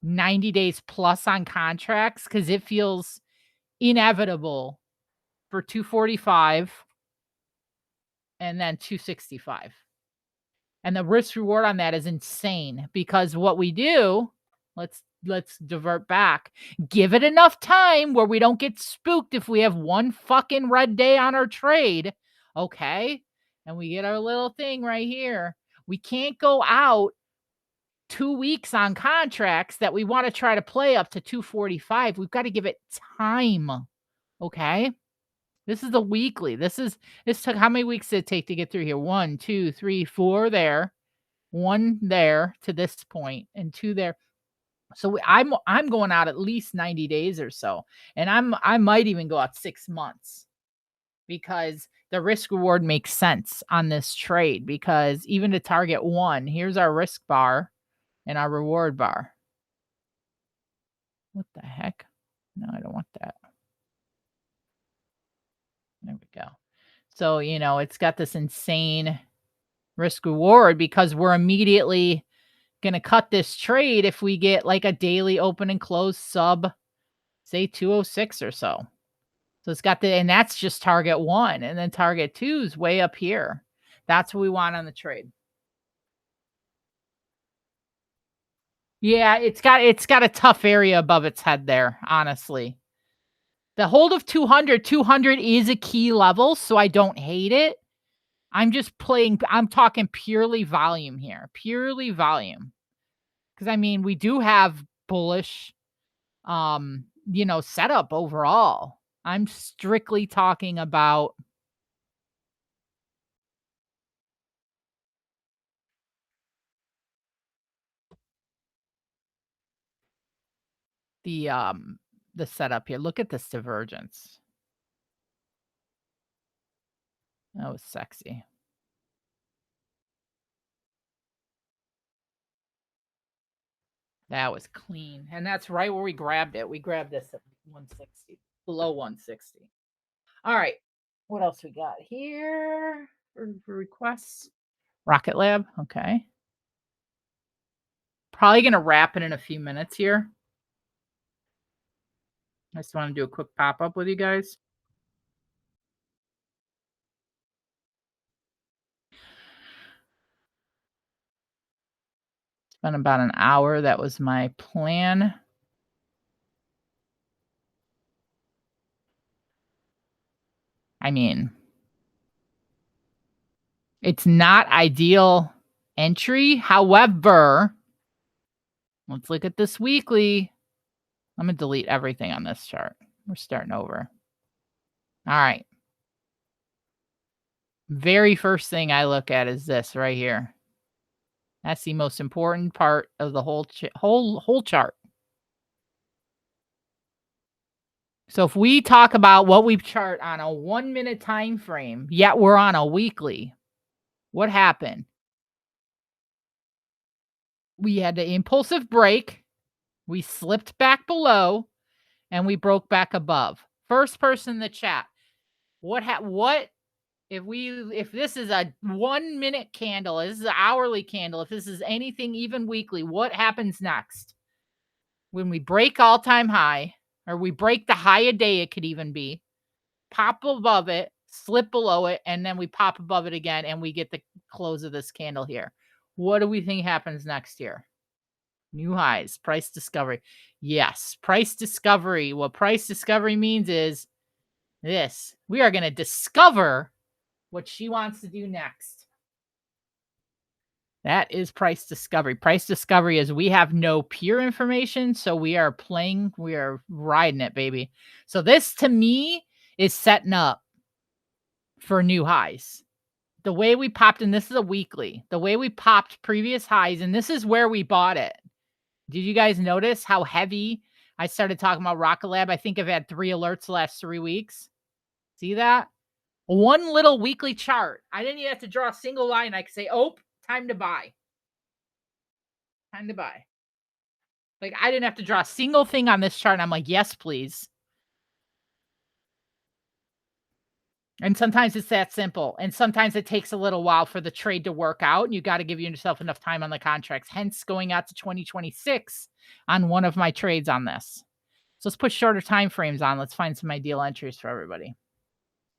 Speaker 1: 90 days plus on contracts because it feels inevitable for 245 and then 265. And the risk reward on that is insane because what we do, let's divert back. Give it enough time where we don't get spooked if we have one fucking red day on our trade, okay? And we get our little thing right here. We can't go out 2 weeks on contracts that we want to try to play up to 245. We've got to give it time, okay? This is the weekly. This took how many weeks did it take to get through here? 1, 2, 3, 4 there. 1 there to this point and 2 there. So I'm going out at least 90 days or so. And I might even go out 6 months because the risk reward makes sense on this trade because even to target 1, here's our risk bar and our reward bar. What the heck? No, I don't want that. There we go. So, it's got this insane risk reward because we're immediately going to cut this trade if we get like a daily open and close sub, say 206 or so. So it's got and that's just target 1 and then target 2 is way up here. That's what we want on the trade. Yeah, it's got a tough area above its head there, honestly. The hold of 200 is a key level, so I don't hate it. I'm talking purely volume here. Purely volume. Because I mean, we do have bullish setup overall. I'm strictly talking about the setup here. Look at this divergence. That was sexy. That was clean. And that's right where we grabbed it. We grabbed this at 160, below 160. All right. What else we got here for requests? Rocket Lab. Okay. Probably going to wrap it in a few minutes here. I just want to do a quick pop-up with you guys. It's been about an hour. That was my plan. I mean, it's not ideal entry. However, let's look at this weekly. I'm going to delete everything on this chart. We're starting over. All right. Very first thing I look at is this right here. That's the most important part of the whole chart. So if we talk about what we chart on a 1-minute time frame, yet we're on a weekly, what happened? We had the impulsive break, we slipped back below, and we broke back above. First person in the chat, what if this is a 1-minute candle, this is an hourly candle, if this is anything even weekly, what happens next? When we break all-time high, or we break the high a day, it could even be, pop above it, slip below it, and then we pop above it again, and we get the close of this candle here. What do we think happens next year? New highs, price discovery. Yes, price discovery. What price discovery means is this. We are going to discover what she wants to do next. That is price discovery. Price discovery is we have no pure information, so we are riding it, baby. So this, to me, is setting up for new highs. The way we popped, and this is a weekly, the way we popped previous highs, and this is where we bought it. Did you guys notice how heavy I started talking about Rocket Lab? I think I've had 3 alerts the last 3 weeks. See that? One little weekly chart. I didn't even have to draw a single line. I could say, "Oh, time to buy. Time to buy." Like, I didn't have to draw a single thing on this chart, and I'm like, "Yes, please." And sometimes it's that simple, and sometimes it takes a little while for the trade to work out, and you gotta give yourself enough time on the contracts, hence going out to 2026 on one of my trades on this. So let's put shorter time frames on. Let's find some ideal entries for everybody.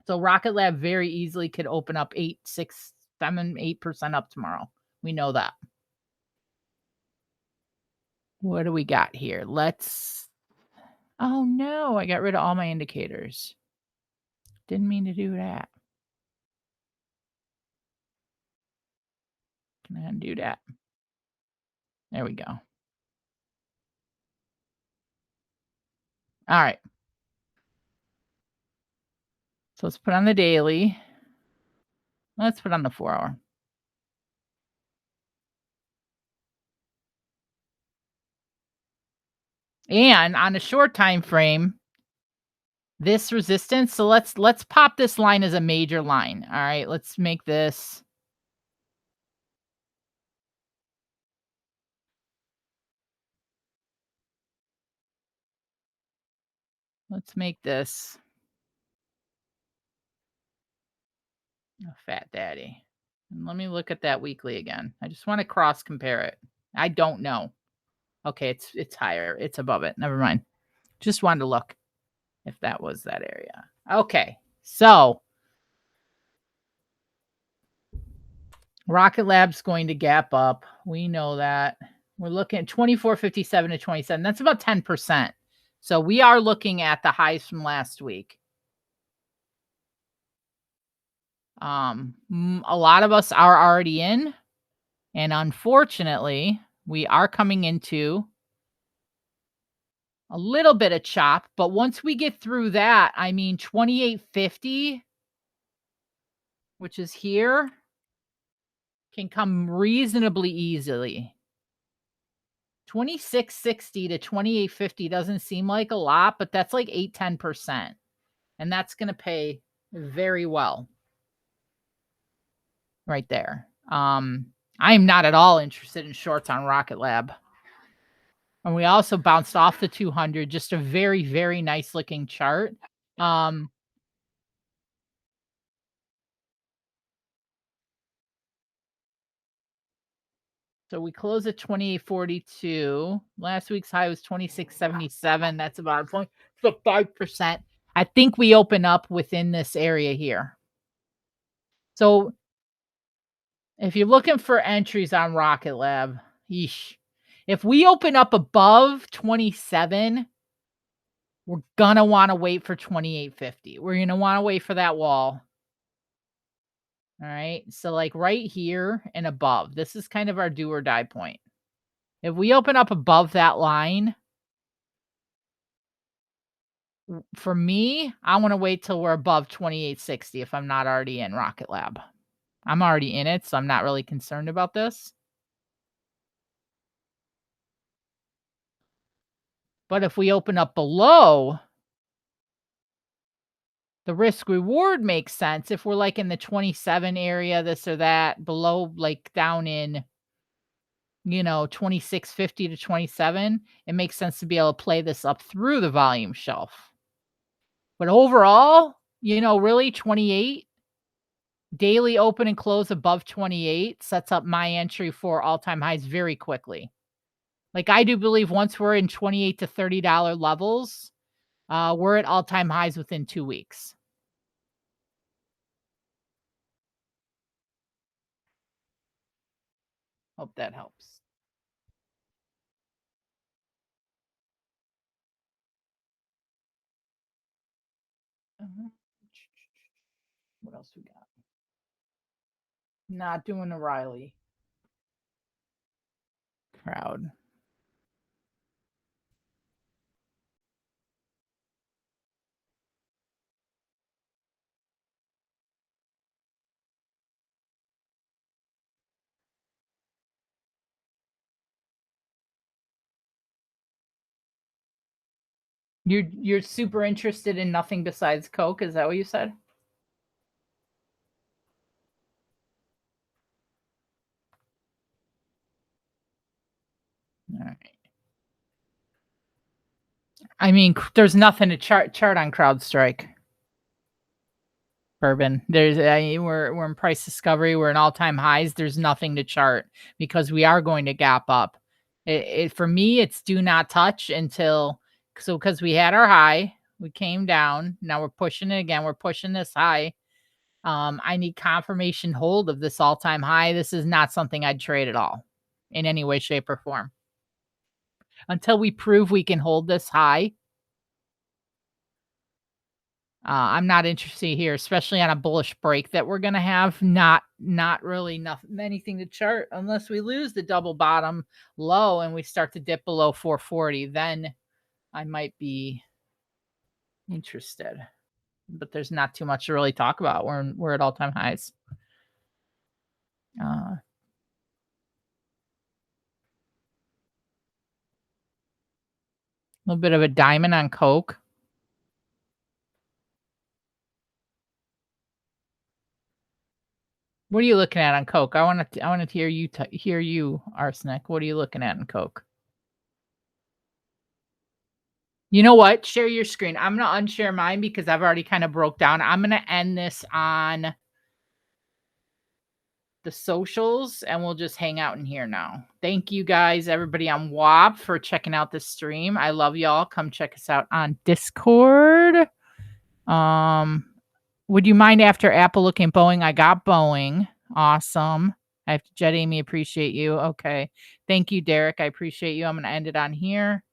Speaker 1: So Rocket Lab very easily could open up 8, 6, 7, 8% up tomorrow. We know that. What do we got here? Let's Oh no, I got rid of all my indicators. Didn't mean to do that. Can I undo that? There we go. All right. So let's put on the daily. Let's put on the 4-hour. And on a short time frame, this resistance, so let's pop this line as a major line. All right, let's make this let's make this a fat daddy. And let me look at that weekly again. I just want to cross compare it. I don't know. Okay, it's higher. It's above it. Never mind. Just wanted to look if that was that area. Okay. So, Rocket Lab's going to gap up. We know that. We're looking at 24.57 to 27. That's about 10%. So we are looking at the highs from last week. A lot of us are already in, and unfortunately, we are coming into a little bit of chop, but once we get through that, I mean 28.50, which is here, can come reasonably easily. 26.60 to 28.50 doesn't seem like a lot, but that's like 8-10%. And that's going to pay very well right there. I'm not at all interested in shorts on Rocket Lab. And we also bounced off the 200, just a very, very nice looking chart. So we closed at 28.42. Last week's high was 26.77. That's about a point. So 5%. I think we open up within this area here. So if you're looking for entries on Rocket Lab, yeesh. If we open up above 27, we're gonna want to wait for 28.50. We're gonna want to wait for that wall. All right. So like right here and above, this is kind of our do or die point. If we open up above that line, for me, I want to wait till we're above 28.60 if I'm not already in Rocket Lab. I'm already in it, so I'm not really concerned about this. But if we open up below, the risk reward makes sense. If we're like in the 27 area, this or that, below, like down in, 26.50 to 27, it makes sense to be able to play this up through the volume shelf. But overall, really 28, daily open and close above 28 sets up my entry for all-time highs very quickly. Like, I do believe once we're in $28 to $30 levels, we're at all-time highs within 2 weeks. Hope that helps. What else we got? Not doing a Riley crowd. You're super interested in nothing besides Coke, is that what you said? All right. I mean, there's nothing to chart on CrowdStrike. Bourbon. We're in price discovery. We're in all-time highs. There's nothing to chart because we are going to gap up. It for me, it's do not touch until because we had our high, we came down. Now we're pushing it again. We're pushing this high. I need confirmation hold of this all-time high. This is not something I'd trade at all in any way, shape, or form. Until we prove we can hold this high, I'm not interested here, especially on a bullish break that we're gonna have. Not really anything to chart unless we lose the double bottom low and we start to dip below 440. Then I might be interested, but there's not too much to really talk about. We're at all time highs. A little bit of a diamond on Coke. What are you looking at on Coke? I want to hear you, Arsenic. What are you looking at in Coke? You know what? Share your screen. I'm gonna unshare mine because I've already kind of broke down. I'm gonna end this on the socials and we'll just hang out in here now. Thank you guys, everybody on WAP for checking out this stream. I love y'all. Come check us out on Discord. Would you mind after Apple looking Boeing? I got Boeing. Awesome. I have to Jet Amy, appreciate you. Okay. Thank you, Derek. I appreciate you. I'm gonna end it on here.